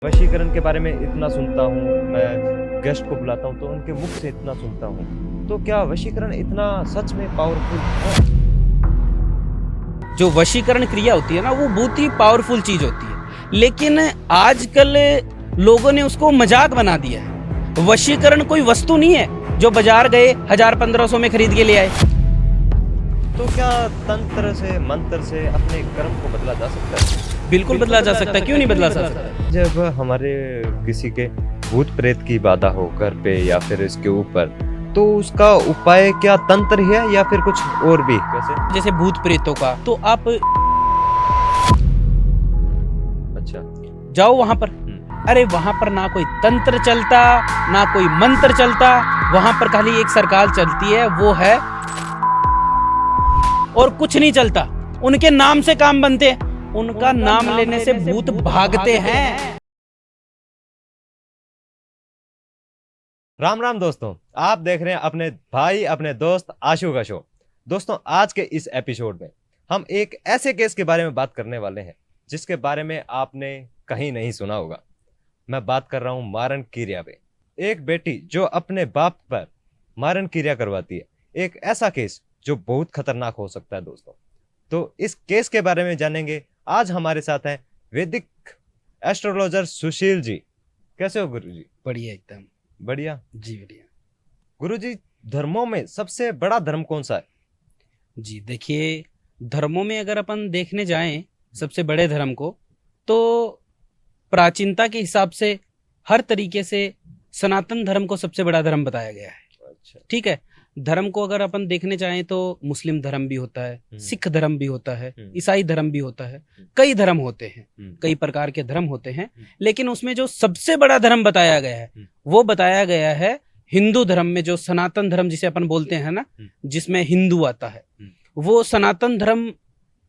वशीकरण के बारे में इतना सुनता हूँ, मैं गेस्ट को बुलाता हूँ तो उनके मुख से इतना सुनता हूँ, तो क्या वशीकरण इतना सच में पावरफुल है? जो वशीकरण क्रिया होती है ना, वो बहुत ही पावरफुल चीज होती है, लेकिन आजकल लोगों ने उसको मजाक बना दिया है। वशीकरण कोई वस्तु नहीं है जो बाजार गए 1000-1500 में खरीद के ले आए। तो क्या तंत्र से, मंत्र से अपने कर्म को बदला जा सकता है? बिल्कुल बदला जा सकता है, क्यों नहीं बदला जा सकता? जब हमारे किसी के भूत प्रेत की बाधा हो घर पे या फिर इसके ऊपर, तो उसका उपाय क्या तंत्र ही है या फिर कुछ और भी? कैसे? जैसे भूत प्रेतों का, तो आप अच्छा। जाओ वहां पर। अरे वहां पर ना कोई तंत्र चलता, ना कोई मंत्र चलता, वहां पर खाली एक सरकार चलती है, वो है, और कुछ नहीं चलता। उनके नाम से काम बनते हैं, उनका नाम लेने से भूत भागते हैं। राम राम दोस्तों, आप देख रहे हैं अपने भाई अपने दोस्त आशु का शो। दोस्तों, आज के इस एपिसोड में हम एक ऐसे केस के बारे में बात करने वाले हैं जिसके बारे में आपने कहीं नहीं सुना होगा। मैं बात कर रहा हूं मारण क्रिया पे। एक बेटी जो अपने बाप पर मारण क्रिया करवाती है, एक ऐसा केस जो बहुत खतरनाक हो सकता है दोस्तों। तो इस केस के बारे में जानेंगे। आज हमारे साथ हैं वैदिक एस्ट्रोलॉजर सुशील जी। कैसे हो गुरु जी? बढ़िया, एकदम बढ़िया जी, बढ़िया गुरु जी। धर्मों में सबसे बड़ा धर्म कौन सा है? जी। देखिए, धर्मों में अगर अपन देखने जाएं सबसे बड़े धर्म को, तो प्राचीनता के हिसाब से हर तरीके से सनातन धर्म को सबसे बड़ा धर्म बताया गया है। अच्छा। ठीक है। धर्म को अगर अपन देखने चाहें तो मुस्लिम धर्म भी होता है, सिख धर्म भी होता है, ईसाई धर्म भी होता है, कई धर्म होते हैं, कई प्रकार के धर्म होते हैं। लेकिन उसमें जो सबसे बड़ा धर्म बताया गया है, वो बताया गया है हिंदू धर्म में। जो सनातन धर्म जिसे अपन बोलते हैं ना, जिसमें हिंदू आता है, वो सनातन धर्म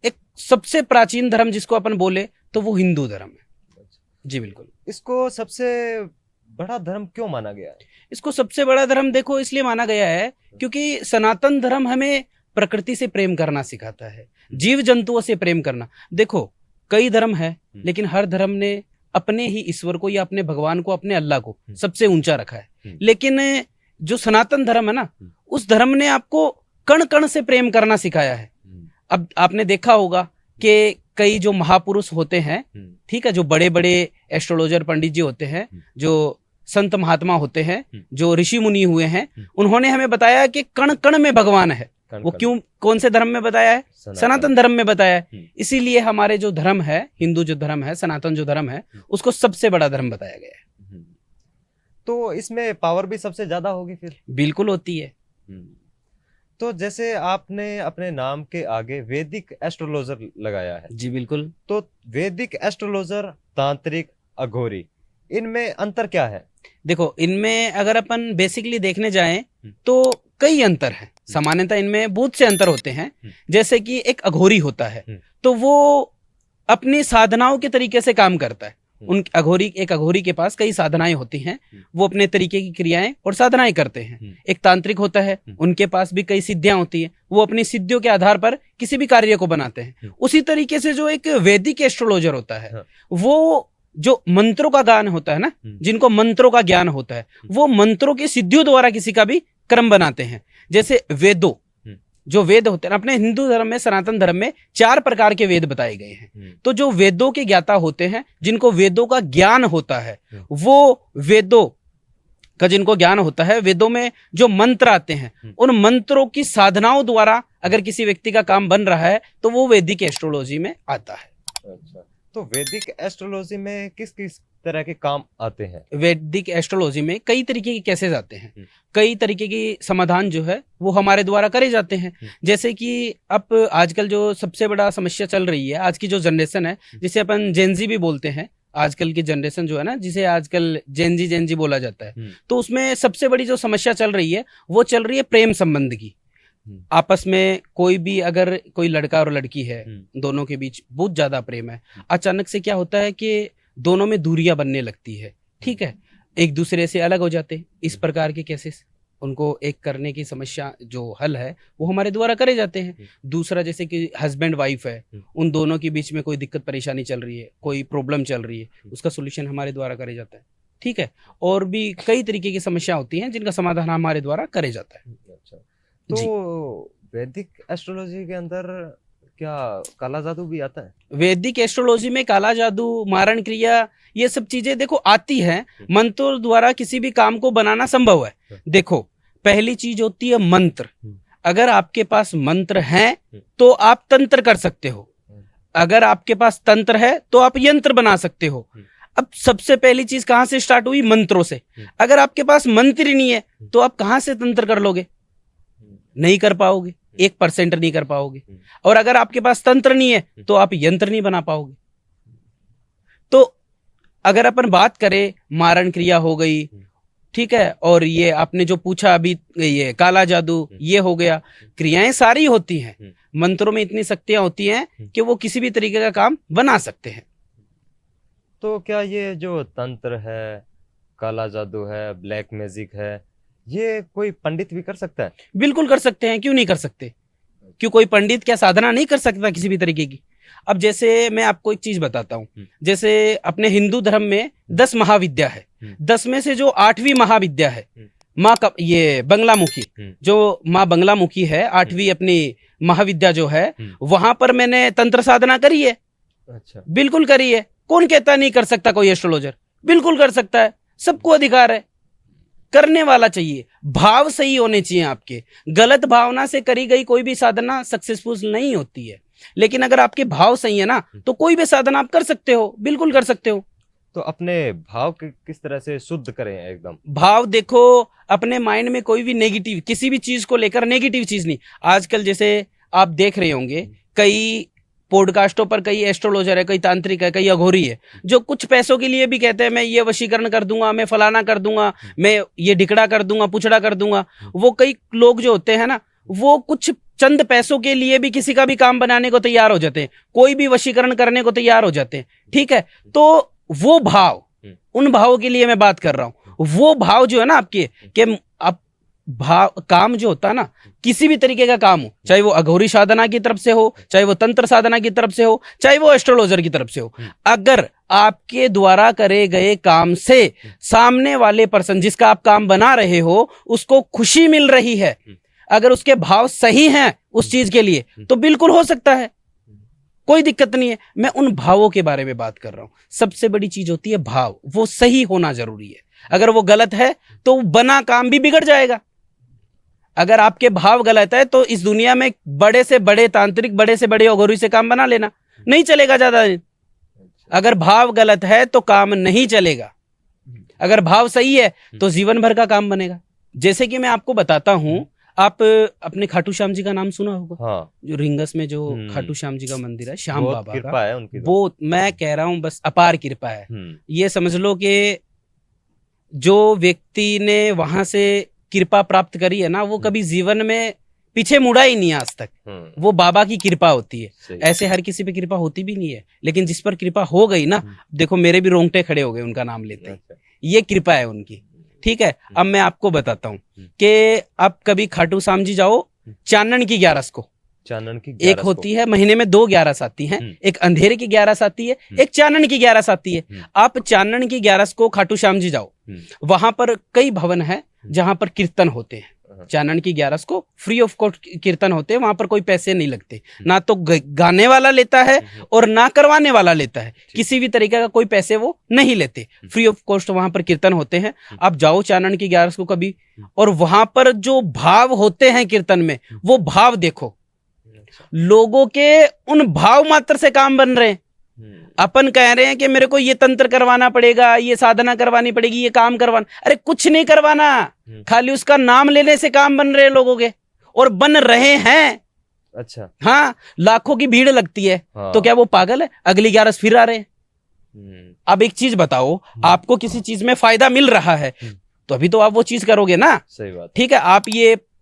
एक सबसे प्राचीन धर्म जिसको अपन बोले तो वो हिंदू धर्म है। जी बिल्कुल। इसको सबसे बड़ा धर्म क्यों माना गया है? इसको सबसे बड़ा धर्म देखो इसलिए माना गया है क्योंकि सनातन धर्म हमें प्रकृति से प्रेम करना सिखाता है, जीव जंतुओं से प्रेम करना। देखो, कई धर्म है, लेकिन हर धर्म ने अपने ही ईश्वर को या अपने भगवान को, अपने अल्लाह को सबसे ऊंचा रखा है। लेकिन जो सनातन धर्म है ना, उस धर्म ने आपको कण कण से प्रेम करना सिखाया है। अब आपने देखा होगा कि कई जो महापुरुष होते हैं, ठीक है, जो बड़े बड़े एस्ट्रोलॉजर पंडित जी होते हैं, जो संत महात्मा होते हैं, जो ऋषि मुनि हुए हैं, उन्होंने हमें बताया कि कण कण में भगवान है। वो क्यों, कौन से धर्म में बताया है? सनातन धर्म में बताया है। इसीलिए हमारे जो धर्म है, हिंदू जो धर्म है, सनातन जो धर्म है, उसको सबसे बड़ा धर्म बताया गया है। तो इसमें पावर भी सबसे ज्यादा होगी फिर? बिल्कुल होती है। तो जैसे आपने अपने नाम के आगे वैदिक एस्ट्रोलॉजर लगाया है। जी बिल्कुल। तो वैदिक एस्ट्रोलॉजर, तांत्रिक, अघोरी, इनमें अंतर क्या है? देखो, इनमें अगर अपन बेसिकली देखने जाएं तो कई अंतर हैं। सामान्यतः इनमें बहुत से अंतर होते हैं। जैसे कि एक अघोरी होता है, तो वो अपनी साधनाओं के तरीके से काम करता है। एक अघोरी के पास कई साधनाएं होती हैं, वो अपने तरीके की क्रियाएं और साधनाएं करते हैं। एक तांत्रिक होता है, उनके पास भी कई सिद्धियां होती हैं, वो अपनी सिद्धियों के आधार पर किसी भी कार्य को बनाते हैं। उसी तरीके से जो एक वैदिक एस्ट्रोलॉजर होता है, वो जो मंत्रों का गान होता है ना, जिनको मंत्रों का ज्ञान होता है, वो मंत्रों की सिद्धियों द्वारा किसी का भी क्रम बनाते हैं। जैसे वेदों, जो वेद होते हैं अपने हिंदू धर्म में, सनातन धर्म में 4 प्रकार के वेद बताए गए हैं। तो जो वेदों के ज्ञाता होते हैं, जिनको वेदों का ज्ञान होता है, वो वेदों का जिनको ज्ञान होता है, वेदों में जो मंत्र आते हैं, उन मंत्रों की साधनाओं द्वारा अगर किसी व्यक्ति का काम बन रहा है तो वो वैदिक एस्ट्रोलॉजी में आता है। अच्छा। तो वैदिक एस्ट्रोलॉजी में किस किस तरह के काम आते हैं? वैदिक एस्ट्रोलॉजी में कई तरीके के केसेस आते हैं, कई तरीके की समाधान जो है वो हमारे द्वारा करे जाते हैं। जैसे कि अब आजकल जो सबसे बड़ा समस्या चल रही है, आज की जो जनरेशन है, जिसे अपन जेनजी भी बोलते हैं, आजकल की जनरेशन जो है ना, जिसे आजकल जेनजी बोला जाता है, तो उसमें सबसे बड़ी जो समस्या चल रही है वो चल रही है प्रेम संबंध की। आपस में कोई भी, अगर कोई लड़का और लड़की है, दोनों के बीच बहुत ज्यादा प्रेम है, अचानक से क्या होता है कि दोनों में दूरियां बनने लगती है, ठीक है, एक दूसरे से अलग हो जाते हैं। इस प्रकार के केसेस उनको एक करने की समस्या जो हल है वो हमारे द्वारा करे जाते हैं। दूसरा जैसे कि हस्बैंड वाइफ है, उन दोनों के बीच में कोई दिक्कत परेशानी चल रही है, कोई प्रॉब्लम चल रही है, उसका सोल्यूशन हमारे द्वारा करे जाता है। ठीक है, और भी कई तरीके की समस्या होती हैं जिनका समाधान हमारे द्वारा करे जाता है। अच्छा, तो वैदिक एस्ट्रोलॉजी के अंदर क्या काला जादू भी आता है? वैदिक एस्ट्रोलॉजी में काला जादू, मारण क्रिया, ये सब चीजें देखो आती है। मंत्रों द्वारा किसी भी काम को बनाना संभव है। देखो, पहली चीज होती है मंत्र। अगर आपके पास मंत्र है तो आप तंत्र कर सकते हो, अगर आपके पास तंत्र है तो आप यंत्र बना सकते हो। अब सबसे पहली चीज कहां से स्टार्ट हुई? मंत्रों से। अगर आपके पास मंत्र ही नहीं है तो आप कहां से तंत्र कर लोगे? नहीं कर पाओगे, 1% नहीं कर पाओगे। और अगर आपके पास तंत्र नहीं है तो आप यंत्र नहीं बना पाओगे। तो अगर अपन बात करें, मारण क्रिया हो गई, ठीक है, और ये आपने जो पूछा अभी, ये काला जादू, ये हो गया, क्रियाएं सारी होती हैं। मंत्रों में इतनी शक्तियां होती हैं कि वो किसी भी तरीके का काम बना सकते हैं। तो क्या ये जो तंत्र है, काला जादू है, ब्लैक मैजिक है, ये कोई पंडित भी कर सकता है? बिल्कुल कर सकते हैं, क्यों नहीं कर सकते? क्यों कोई पंडित क्या साधना नहीं कर सकता किसी भी तरीके की? अब जैसे मैं आपको एक चीज बताता हूँ, जैसे अपने हिंदू धर्म में 10 महाविद्या है। 10 में से जो 8वीं महाविद्या है माँ का, ये बंगलामुखी, जो माँ बंगलामुखी है, 8वीं अपनी महाविद्या जो है, वहां पर मैंने तंत्र साधना करी है। अच्छा, बिल्कुल करी है। कौन कहता नहीं कर सकता कोई एस्ट्रोलॉजर? बिल्कुल कर सकता है, सबको अधिकार है, करने वाला चाहिए। भाव सही होने चाहिए आपके। गलत भावना से करी गई कोई भी साधना सक्सेसफुल नहीं होती है, लेकिन अगर आपके भाव सही है ना तो कोई भी साधना आप कर सकते हो, बिल्कुल कर सकते हो। तो अपने भाव किस तरह से शुद्ध करें एकदम? भाव देखो, अपने माइंड में कोई भी नेगेटिव, किसी भी चीज को लेकर नेगेटिव चीज नहीं। आजकल जैसे आप देख रहे होंगे, कई पॉडकास्टों पर कई एस्ट्रोलॉजर है, कई तांत्रिक है, कई अघोरी है, जो कुछ पैसों के लिए भी कहते हैं मैं ये वशीकरण कर दूंगा, मैं फलाना कर दूंगा, मैं ये ढिकड़ा कर दूंगा, पुछड़ा कर दूंगा। वो कई लोग जो होते हैं ना, वो कुछ चंद पैसों के लिए भी किसी का भी काम बनाने को तैयार हो जाते हैं, कोई भी वशीकरण करने को तैयार हो जाते हैं। ठीक है, तो वो भाव, उन भावों के लिए मैं बात कर रहा हूं। वो भाव जो है ना आपके, कि आप भाव, काम जो होता है ना, किसी भी तरीके का काम हो, चाहे वो अघोरी साधना की तरफ से हो, चाहे वो तंत्र साधना की तरफ से हो, चाहे वो एस्ट्रोलॉजर की तरफ से हो, अगर आपके द्वारा करे गए काम से सामने वाले पर्सन जिसका आप काम बना रहे हो उसको खुशी मिल रही है, अगर उसके भाव सही हैं उस चीज के लिए, तो बिल्कुल हो सकता है, कोई दिक्कत नहीं है। मैं उन भावों के बारे में बात कर रहा हूं। सबसे बड़ी चीज होती है भाव, वो सही होना जरूरी है। अगर वो गलत है तो बना काम भी बिगड़ जाएगा। अगर आपके भाव गलत है तो इस दुनिया में बड़े से बड़े तांत्रिक, बड़े से बड़े अघोरी से काम बना लेना, नहीं चलेगा ज्यादा दिन। अगर भाव गलत है तो काम नहीं चलेगा, अगर भाव सही है तो जीवन भर का काम बनेगा। जैसे कि मैं आपको बताता हूं, आप अपने खाटू श्याम जी का नाम सुना होगा? हाँ। जो रिंगस में जो खाटू श्याम जी का मंदिर है, श्याम बाबा कृपा का है उनकी तो। वो मैं कह रहा हूं बस अपार कृपा है। ये समझ लो कि जो व्यक्ति ने वहां से कृपा प्राप्त करी है ना, वो कभी जीवन में पीछे मुड़ा ही नहीं आज तक। वो बाबा की कृपा होती है। ऐसे हर किसी पे कृपा होती भी नहीं है, लेकिन जिस पर कृपा हो गई ना, देखो मेरे भी रोंगटे खड़े हो गए उनका नाम लेते हैं। ये कृपा है उनकी। ठीक है, अब मैं आपको बताता हूँ कि आप कभी खाटू श्याम जी जाओ, चानन की 11 को, चानन की 11 एक होती है महीने में 2 11 आती हैं, एक अंधेरे की 11 आती है, एक चानन की 11 आती है। आप चानन की 11 को खाटू श्याम जी जाओ, वहां पर कई भवन है जहां पर कीर्तन होते हैं। चानन की 11 को फ्री ऑफ कॉस्ट कीर्तन होते हैं, वहां पर कोई पैसे नहीं लगते, ना तो गाने वाला लेता है और ना करवाने वाला लेता है, किसी भी तरीके का कोई पैसे वो नहीं लेते, फ्री ऑफ कॉस्ट वहां पर कीर्तन होते हैं। आप जाओ चानन की 11 को कभी, और वहां पर जो भाव होते हैं कीर्तन में, वो भाव देखो, लोगों के उन भाव मात्र से काम बन रहे हैं। अपन कह रहे हैं कि मेरे को ये तंत्र करवाना पड़ेगा, ये साधना करवानी पड़ेगी, ये काम करवाना, अरे कुछ नहीं करवाना, खाली उसका नाम लेने से काम बन रहे हैं लोगों के, और बन रहे हैं। अच्छा, हाँ, लाखों की भीड़ लगती है। हाँ। तो क्या वो पागल है? अगली 11 फिर आ रहे हैं। अब एक चीज बताओ, आपको किसी चीज में फायदा मिल रहा है तो अभी तो आप वो चीज करोगे ना। सही बात। ठीक है,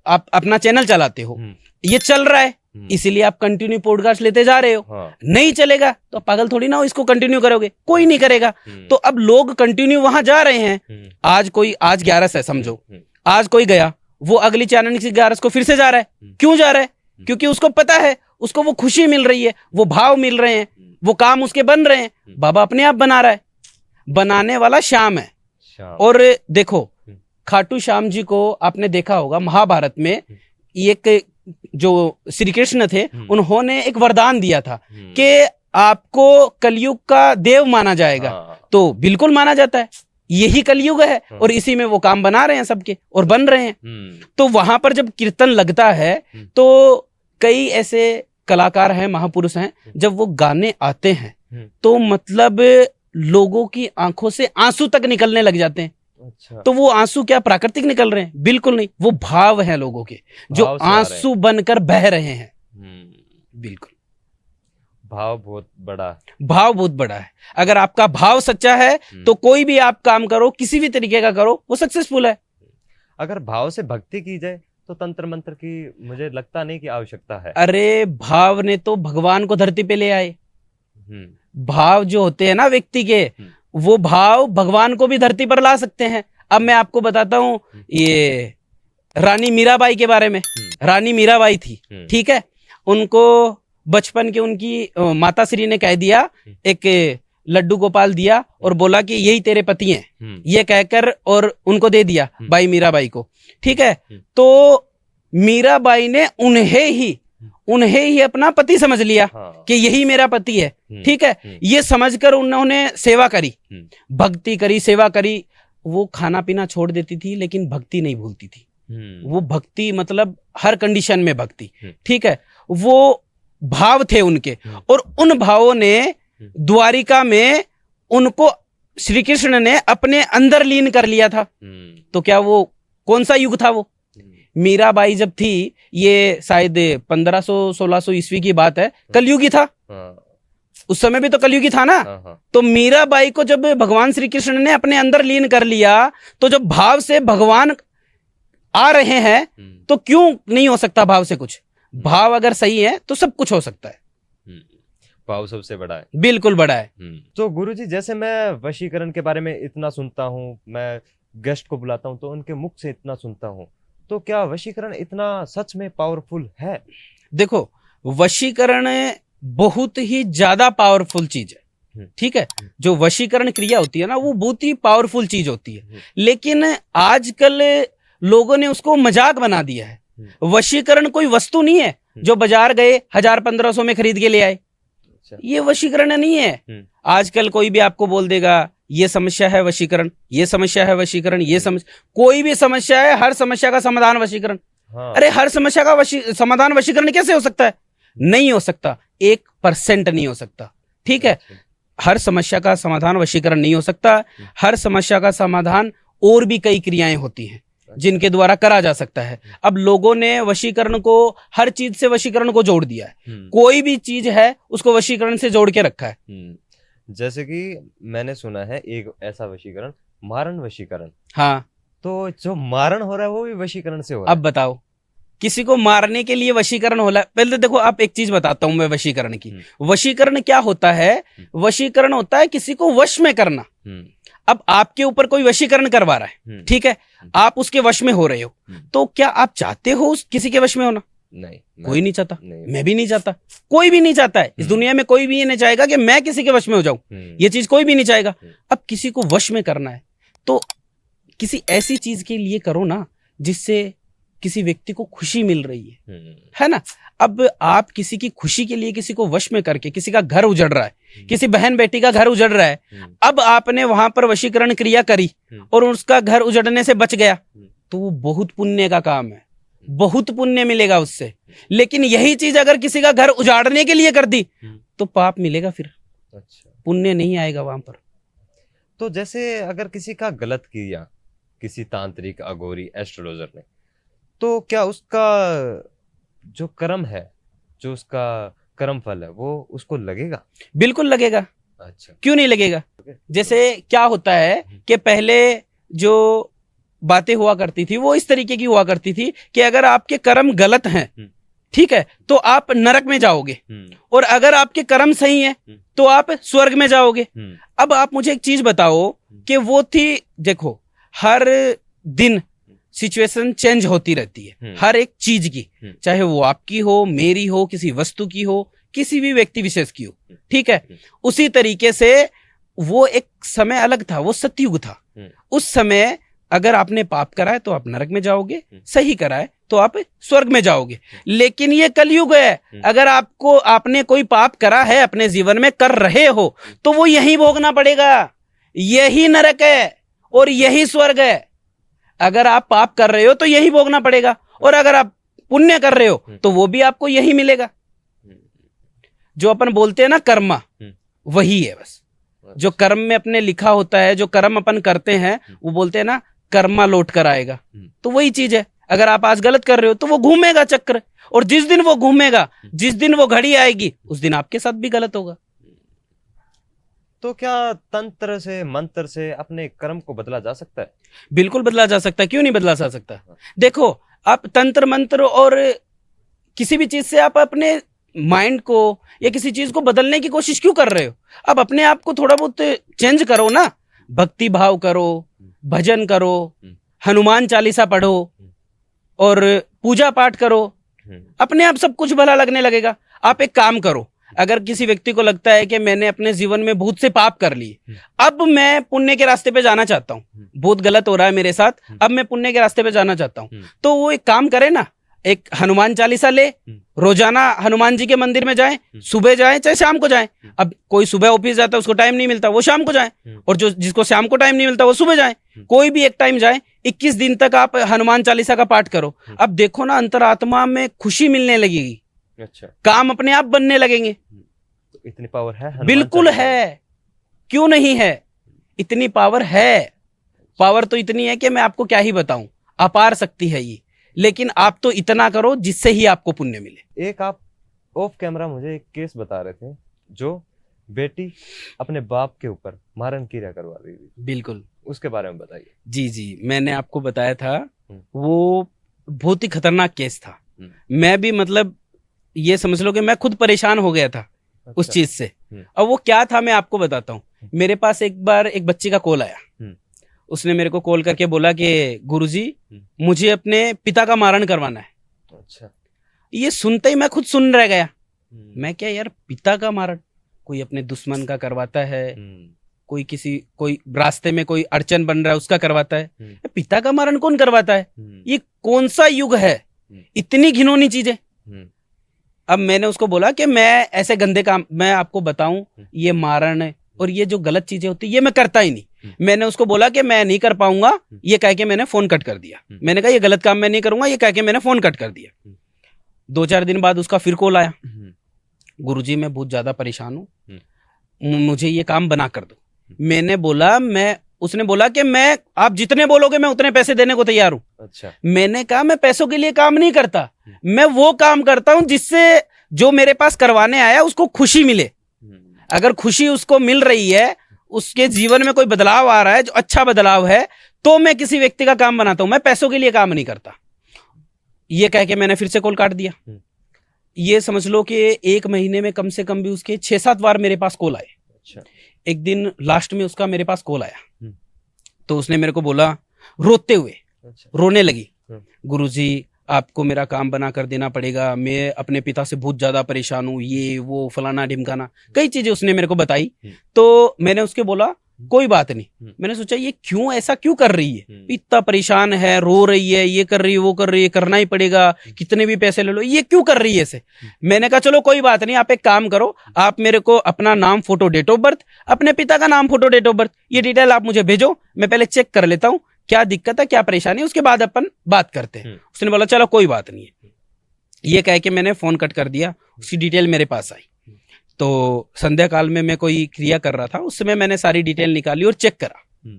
आप अपना चैनल चलाते हो, ये चल रहा है, इसीलिए आप कंटिन्यू पॉडकास्ट लेते जा रहे हो। हाँ। नहीं चलेगा तो पागल थोड़ी ना हो, इसको कंटिन्यू करोगे, कोई नहीं करेगा। तो अब लोग कंटिन्यू वहां जा रहे हैं। आज 11 है समझो, आज कोई गया वो अगली चांदनी की ग्यारस को फिर से जा रहा है। क्यों जा रहा है? क्योंकि उसको पता है, उसको वो खुशी मिल रही है, वो भाव मिल रहे हैं, वो काम उसके बन रहे हैं। बाबा अपने आप बना रहा है, बनाने वाला श्याम है। और देखो खाटू श्याम जी को आपने देखा होगा महाभारत में, एक जो श्री कृष्ण थे उन्होंने एक वरदान दिया था कि आपको कलयुग का देव माना जाएगा। तो बिल्कुल माना जाता है, यही कलयुग है और इसी में वो काम बना रहे हैं सबके और बन रहे हैं। तो वहां पर जब कीर्तन लगता है तो कई ऐसे कलाकार हैं, महापुरुष हैं, जब वो गाने आते हैं तो मतलब लोगों की आंखों से आंसू तक निकलने लग जाते हैं। अच्छा। तो वो आंसू क्या प्राकृतिक निकल रहे हैं? बिल्कुल नहीं, वो भाव है लोगों के जो आंसू बनकर बह रहे हैं। बिल्कुल, भाव बहुत बड़ा, भाव बहुत बड़ा है। अगर आपका भाव सच्चा है तो कोई भी आप काम करो, किसी भी तरीके का करो, वो सक्सेसफुल है। अगर भाव से भक्ति की जाए तो तंत्र मंत्र की मुझे लगता नहीं कि आवश्यकता है। अरे भाव ने तो भगवान को धरती पे ले आए। भाव जो होते हैं ना व्यक्ति के, वो भाव भगवान को भी धरती पर ला सकते हैं। अब मैं आपको बताता हूँ ये रानी मीराबाई के बारे में। रानी मीराबाई थी, ठीक है, उनको बचपन के उनकी माता श्री ने कह दिया, एक लड्डू गोपाल दिया और बोला कि यही तेरे पति हैं, ये कहकर और उनको दे दिया बाई मीराबाई को, ठीक है। तो मीराबाई ने उन्हें ही अपना पति समझ लिया कि यही मेरा पति है, ठीक है। ये समझकर उन्होंने सेवा करी, भक्ति करी, सेवा करी। वो खाना पीना छोड़ देती थी लेकिन भक्ति नहीं भूलती थी। वो भक्ति मतलब हर कंडीशन में भक्ति, ठीक है। वो भाव थे उनके और उन भावों ने द्वारिका में उनको श्री कृष्ण ने अपने अंदर लीन कर लिया था। तो क्या वो कौन सा युग था? वो मीराबाई जब थी, ये शायद 1500-1600 ईस्वी की बात है, कलयुगी था। उस समय भी तो कलयुगी था ना। तो मीराबाई को जब भगवान श्री कृष्ण ने अपने अंदर लीन कर लिया, तो जब भाव से भगवान आ रहे हैं तो क्यों नहीं हो सकता भाव से कुछ? भाव अगर सही है तो सब कुछ हो सकता है। भाव सबसे बड़ा है, बिल्कुल बड़ा है। तो गुरुजी, जैसे मैं वशीकरण के बारे में इतना सुनता हूँ, मैं गेस्ट को बुलाता हूँ तो उनके मुख से इतना सुनता हूँ, तो क्या वशीकरण इतना सच में पावरफुल है? देखो, वशीकरण बहुत ही ज्यादा पावरफुल चीज है, ठीक है। जो वशीकरण क्रिया होती है ना, वो बहुत ही पावरफुल चीज होती है, लेकिन आजकल लोगों ने उसको मजाक बना दिया है। वशीकरण कोई वस्तु नहीं है जो बाजार गए 1000-1500 में खरीद के ले आए, ये वशीकरण नहीं है। आजकल कोई भी आपको बोल देगा ये समस्या है वशीकरण, ये समस्या है वशीकरण, ये समस्या, कोई भी समस्या है, हर समस्या का समाधान वशीकरण। अरे हर समस्या का समाधान वशीकरण कैसे हो सकता है? नहीं हो सकता, 1% नहीं हो सकता, ठीक है। हर समस्या का समाधान वशीकरण नहीं हो सकता। हर समस्या का समाधान और भी कई क्रियाएं होती हैं जिनके द्वारा करा जा सकता है। अब लोगों ने वशीकरण को हर चीज से वशीकरण को जोड़ दिया है। कोई भी चीज है उसको वशीकरण से जोड़ के रखा है। जैसे कि मैंने सुना है एक ऐसा वशीकरण, मारण वशीकरण। हाँ, तो जो मारण हो रहा है वो भी वशीकरण से हो रहा है। अब बताओ, किसी को मारने के लिए वशीकरण हो रहा है? पहले तो देखो, आप एक चीज बताता हूं मैं वशीकरण की। वशीकरण क्या होता है? वशीकरण होता है किसी को वश में करना। अब आपके ऊपर कोई वशीकरण करवा रहा है, ठीक है, आप उसके वश में हो रहे हो, तो क्या आप चाहते हो किसी के वश में होना? नहीं, कोई नहीं चाहता, मैं भी नहीं चाहता, कोई भी नहीं चाहता है। इस दुनिया में कोई भी ये नहीं चाहेगा कि मैं किसी के वश में हो जाऊं, ये चीज कोई भी नहीं चाहेगा। अब किसी को वश में करना है तो किसी ऐसी चीज के लिए करो ना जिससे किसी व्यक्ति को खुशी मिल रही है ना। अब आप किसी की खुशी के लिए किसी को वश में करके, किसी का घर उजड़ रहा है, किसी बहन बेटी का घर उजड़ रहा है, अब आपने वहां पर वशीकरण क्रिया करी और उसका घर उजड़ने से बच गया, तो वो बहुत पुण्य का काम है, बहुत पुण्य मिलेगा उससे। लेकिन यही चीज अगर किसी का घर उजाड़ने के लिए कर दी तो पाप मिलेगा, फिर पुण्य नहीं आएगा वहां पर। तो जैसे अगर किसी का गलत किया किसी तांत्रिक, अघोरी, एस्ट्रोलॉजर ने, तो क्या उसका जो कर्म है, जो उसका कर्म फल है, वो उसको लगेगा? बिल्कुल लगेगा। अच्छा, क्यों नहीं लगेगा? जैसे क्या होता है कि पहले जो बातें हुआ करती थी वो इस तरीके की हुआ करती थी कि अगर आपके कर्म गलत हैं, ठीक है, तो आप नरक में जाओगे, और अगर आपके कर्म सही हैं तो आप स्वर्ग में जाओगे। अब आप मुझे एक चीज बताओ कि वो थी, देखो, हर दिन सिचुएशन चेंज होती रहती है हर एक चीज की, चाहे वो आपकी हो, मेरी हो, किसी वस्तु की हो, किसी भी व्यक्ति विशेष की हो, ठीक है। उसी तरीके से वो एक समय अलग था, वो सतयुग था। उस समय अगर आपने पाप करा है तो आप नरक में जाओगे, सही करा है तो आप स्वर्ग में जाओगे। लेकिन ये कलयुग है, अगर आपने कोई पाप करा है अपने जीवन में, कर रहे हो, तो वो यही भोगना पड़ेगा। यही नरक है और यही स्वर्ग है। अगर आप पाप कर रहे हो तो यही भोगना पड़ेगा, और अगर आप पुण्य कर रहे हो तो वो भी आपको यही मिलेगा। जो अपन बोलते हैं ना कर्मा, वही है बस। जो कर्म में अपने लिखा होता है, जो कर्म अपन करते हैं, वो बोलते हैं ना कर्मा लौट कर आएगा। तो वही चीज है, अगर आप आज गलत कर रहे हो तो वो घूमेगा चक्र, और जिस दिन वो घूमेगा, जिस दिन वो घड़ी आएगी, उस दिन आपके साथ भी गलत होगा। तो क्या तंत्र से, मंत्र से अपने कर्म को बदला जा सकता है? बिल्कुल बदला जा सकता है, क्यों नहीं बदला जा सकता। देखो, आप तंत्र मंत्र और किसी भी चीज से आप अपने माइंड को या किसी चीज को बदलने की कोशिश क्यों कर रहे हो? आप अपने आप को थोड़ा बहुत चेंज करो ना, भक्ति भाव करो, भजन करो, हनुमान चालीसा पढ़ो और पूजा पाठ करो, अपने आप सब कुछ भला लगने लगेगा। आप एक काम करो, अगर किसी व्यक्ति को लगता है कि मैंने अपने जीवन में बहुत से पाप कर लिए, अब मैं पुण्य के रास्ते पे जाना चाहता हूँ, बहुत गलत हो रहा है मेरे साथ, अब मैं पुण्य के रास्ते पे जाना चाहता हूँ, तो वो एक काम करे ना, एक हनुमान चालीसा ले, रोजाना हनुमान जी के मंदिर में जाए, सुबह जाए चाहे शाम को जाए। अब कोई सुबह ऑफिस जाता है, उसको टाइम नहीं मिलता, वो शाम को जाए, और जिसको शाम को टाइम नहीं मिलता वो सुबह जाए। कोई भी एक टाइम जाए, 21 दिन तक आप हनुमान चालीसा का पाठ करो। अब देखो ना, अंतरात्मा में खुशी मिलने लगेगी। अच्छा, काम अपने आप बनने लगेंगे। तो इतनी पावर है हनुमान बिल्कुल चालीसा में? है, क्यों नहीं है, इतनी पावर है। पावर तो इतनी है कि मैं आपको क्या ही बताऊं, अपार शक्ति है ये। लेकिन आप तो इतना करो जिससे ही आपको पुण्य मिले। एक आप ऑफ कैमरा मुझे एक केस बता रहे थे, जो बेटी अपने बाप के ऊपर मारण क्रिया करवा रही थी। बिल्कुल, उसके बारे में बताइए। जी, मैंने आपको बताया था, वो बहुत ही खतरनाक केस था। मैं भी मतलब ये समझ लो कि मैं खुद परेशान हो गया था उस चीज से। अब वो क्या था मैं आपको बताता हूँ। मेरे पास एक बार एक बच्चे का कॉल आया, उसने मेरे को कॉल करके बोला कि गुरुजी, मुझे अपने पिता का मारण करवाना है। अच्छा, ये सुनते ही मैं खुद सुन रह गया। मैं क्या यार, पिता का मारण कोई अपने दुश्मन का करवाता है, कोई रास्ते में कोई अड़चन बन रहा है उसका करवाता है, पिता का मारण कौन करवाता है? ये कौन सा युग है, इतनी घिनौनी चीजें। अब मैंने उसको बोला कि मैं ऐसे गंदे काम, मैं आपको बताऊं, ये मारण और ये जो गलत चीजें होती है ये मैं करता ही नहीं। मैंने उसको बोला कि मैं नहीं कर पाऊंगा, ये कह के मैंने फोन कट कर दिया। मैंने कहा ये गलत काम मैं नहीं करूंगा, ये कह के मैंने फोन कट कर दिया। 2-4 दिन बाद उसका फिर कॉल आया, गुरुजी मैं बहुत ज्यादा परेशान हूँ, मुझे ये काम बना कर दो। मैंने बोला उसने बोला कि मैं, आप जितने बोलोगे मैं उतने पैसे देने को तैयार हूँ। अच्छा। मैंने कहा मैं पैसों के लिए काम नहीं करता, मैं वो काम करता हूँ जिससे जो मेरे पास करवाने आया उसको खुशी मिले। अगर खुशी उसको मिल रही है, उसके जीवन में कोई बदलाव आ रहा है जो अच्छा बदलाव है, तो मैं किसी व्यक्ति का काम बनाता हूं, मैं पैसों के लिए काम नहीं करता। ये कह के मैंने फिर से कॉल काट दिया। ये समझ लो कि 1 महीने में कम से कम भी उसके 6-7 बार मेरे पास कॉल आए। अच्छा। एक दिन लास्ट में उसका मेरे पास कॉल आया, तो उसने मेरे को बोला रोते हुए, रोने लगी, गुरुजी आपको मेरा काम बना कर देना पड़ेगा, मैं अपने पिता से बहुत ज्यादा परेशान हूँ, ये वो फलाना ढिमकाना, कई चीजें उसने मेरे को बताई। तो मैंने उसके बोला कोई बात नहीं। मैंने सोचा ये क्यों, ऐसा क्यों कर रही है, इतना परेशान है, रो रही है, ये कर रही है, वो कर रही है, करना ही पड़ेगा, कितने भी पैसे ले लो, ये क्यों कर रही है ऐसे। मैंने कहा चलो कोई बात नहीं, आप एक काम करो, आप मेरे को अपना नाम, फोटो, डेट ऑफ बर्थ, अपने पिता का नाम, फोटो, डेट ऑफ बर्थ, ये डिटेल आप मुझे भेजो, मैं पहले चेक कर लेता हूँ क्या दिक्कत है, क्या परेशानी है, उसके बाद अपन बात करते हैं। उसने बोला चलो कोई बात नहीं है। ये कह के मैंने फोन कट कर दिया। उसकी डिटेल मेरे पास आई, तो संध्या काल में मैं कोई क्रिया कर रहा था, उस समय मैंने सारी डिटेल निकाली और चेक करा।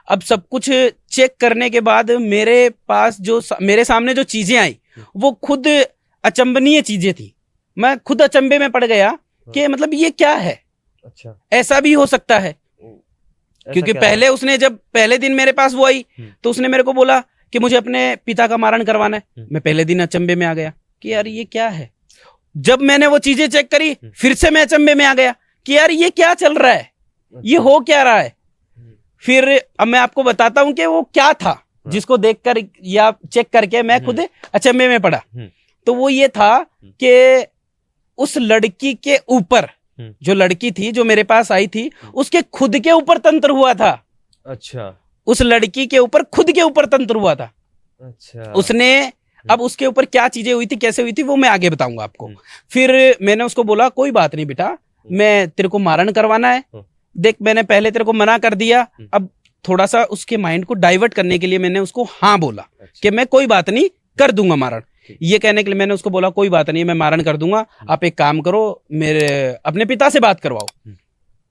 अब सब कुछ चेक करने के बाद मेरे पास जो मेरे सामने जो चीजें आई वो खुद अचंभनीय चीजें थी। मैं खुद अचंभे में पड़ गया कि मतलब ये क्या है। अच्छा, ऐसा भी हो सकता है। क्योंकि पहले उसने, जब पहले दिन मेरे पास वो आई तो उसने मेरे को बोला कि मुझे अपने पिता का मारण करवाना है। मैं पहले दिन अचंभे में आ गया कि यार ये क्या है। जब मैंने वो चीजें चेक करी, फिर से मैं अचंभे में आ गया कि यार ये क्या चल रहा है, ये हो क्या रहा है। फिर अब मैं आपको बताता हूं कि वो क्या था। जिसको देखकर या चेक करके मैं खुद अचंभे में पड़ा। तो वो ये था कि उस लड़की के ऊपर, जो लड़की थी जो मेरे पास आई थी, उसके खुद के ऊपर तंत्र हुआ था। अच्छा, उस लड़की के ऊपर खुद के ऊपर तंत्र हुआ था। अच्छा, उसने, अब उसके ऊपर क्या चीजें हुई थी, कैसे हुई थी, वो मैं आगे बताऊंगा आपको। फिर मैंने उसको बोला कोई बात नहीं बेटा, मैं तेरे को मारण करवाना है, देख मैंने पहले तेरे को मना कर दिया, अब थोड़ा सा उसके माइंड को डाइवर्ट करने के लिए मैंने उसको हाँ बोला कि मैं कोई बात नहीं कर दूंगा मारण। ये कहने के लिए मैंने उसको बोला कोई बात नहीं मैं मारण कर दूंगा, आप एक काम करो, मेरे अपने पिता से बात करवाओ,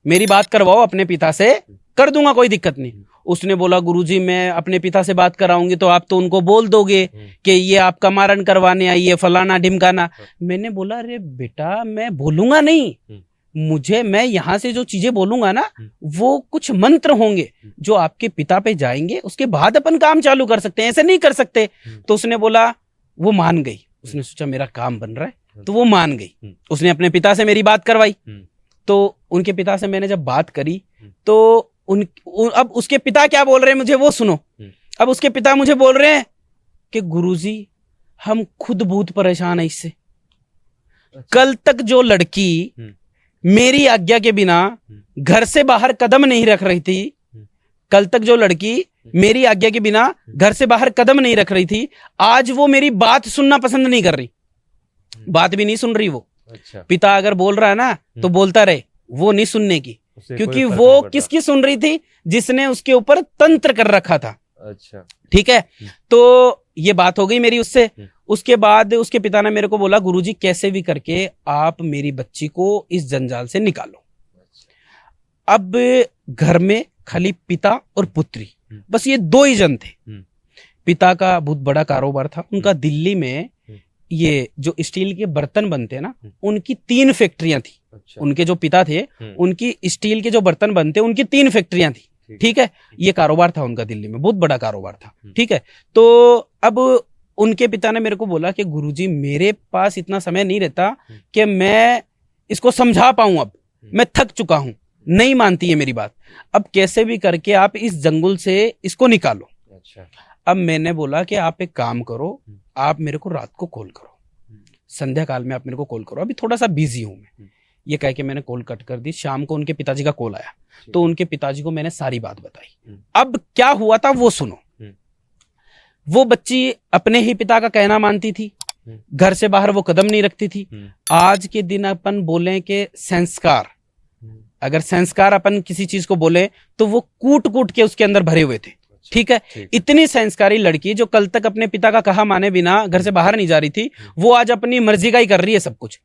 मेरी बात करवाओ अपने पिता से, कर दूंगा कोई दिक्कत नहीं। उसने बोला गुरुजी मैं अपने पिता से बात कराऊंगी तो आप तो उनको बोल दोगे कि ये आपका मारण करवाने आई है, फलाना ढिमकाना। मैंने बोला अरे बेटा मैं बोलूंगा नहीं, मुझे, मैं यहाँ से जो चीजें बोलूंगा ना वो कुछ मंत्र होंगे जो आपके पिता पे जाएंगे, उसके बाद अपन काम चालू कर सकते हैं, ऐसे नहीं कर सकते। तो उसने बोला, वो मान गई, उसने सोचा मेरा काम बन रहा है तो वो मान गई। उसने अपने पिता से मेरी बात करवाई। तो उनके पिता से मैंने जब बात करी तो अब उसके पिता क्या बोल रहे हैं मुझे वो सुनो। अब उसके पिता मुझे बोल रहे हैं कि गुरुजी हम खुद बहुत परेशान है इससे। कल तक जो लड़की मेरी आज्ञा के बिना घर से बाहर कदम नहीं रख रही थी, कल तक जो लड़की मेरी आज्ञा के बिना घर से बाहर कदम नहीं रख रही थी, आज वो मेरी बात सुनना पसंद नहीं कर रही, बात भी नहीं सुन रही वो। अच्छा, पिता अगर बोल रहा है ना तो बोलता रहे, वो नहीं सुनने की, क्योंकि वो किसकी सुन रही थी, जिसने उसके ऊपर तंत्र कर रखा था। अच्छा, ठीक है, तो ये बात हो गई मेरी उससे। उसके बाद उसके पिता ने मेरे को बोला गुरुजी कैसे भी करके आप मेरी बच्ची को इस जंजाल से निकालो। अब घर में खाली पिता और पुत्री, बस ये दो ही जन थे। पिता का बहुत बड़ा कारोबार था, उनका दिल्ली में ये जो स्टील के बर्तन बनते हैं ना, उनकी 3 फैक्ट्रियां थी। अच्छा, उनके जो पिता थे उनकी स्टील के जो बर्तन बनते उनकी 3 फैक्ट्रियां थी। ठीक है, ये कारोबार था उनका दिल्ली में, बहुत बड़ा कारोबार था। ठीक है, तो अब उनके पिता ने मेरे को बोला कि गुरुजी मेरे पास इतना समय नहीं रहता कि मैं इसको समझा पाऊं, अब मैं थक चुका हूं, नहीं मानती है मेरी बात, अब कैसे भी करके आप इस जंगल से इसको निकालो। अच्छा, अब मैंने बोला कि आप एक काम करो, आप मेरे को रात को कॉल करो, संध्या काल में आप मेरे को कॉल करो, अभी थोड़ा सा बिजी हूं मैं। ये कह के मैंने कॉल कट कर दी। शाम को उनके पिताजी का कॉल आया, तो उनके पिताजी को मैंने सारी बात बताई। अब क्या हुआ था वो सुनो। वो बच्ची अपने ही पिता का कहना मानती थी, घर से बाहर वो कदम नहीं रखती थी। आज के दिन अपन बोले कि संस्कार, अगर संस्कार अपन किसी चीज को बोले तो वो कूट कूट के उसके अंदर भरे हुए थे। ठीक है, इतनी संस्कारी लड़की जो कल तक अपने पिता का कहा माने बिना घर से बाहर नहीं जा रही थी, वो आज अपनी मर्जी का ही कर रही है सब कुछ।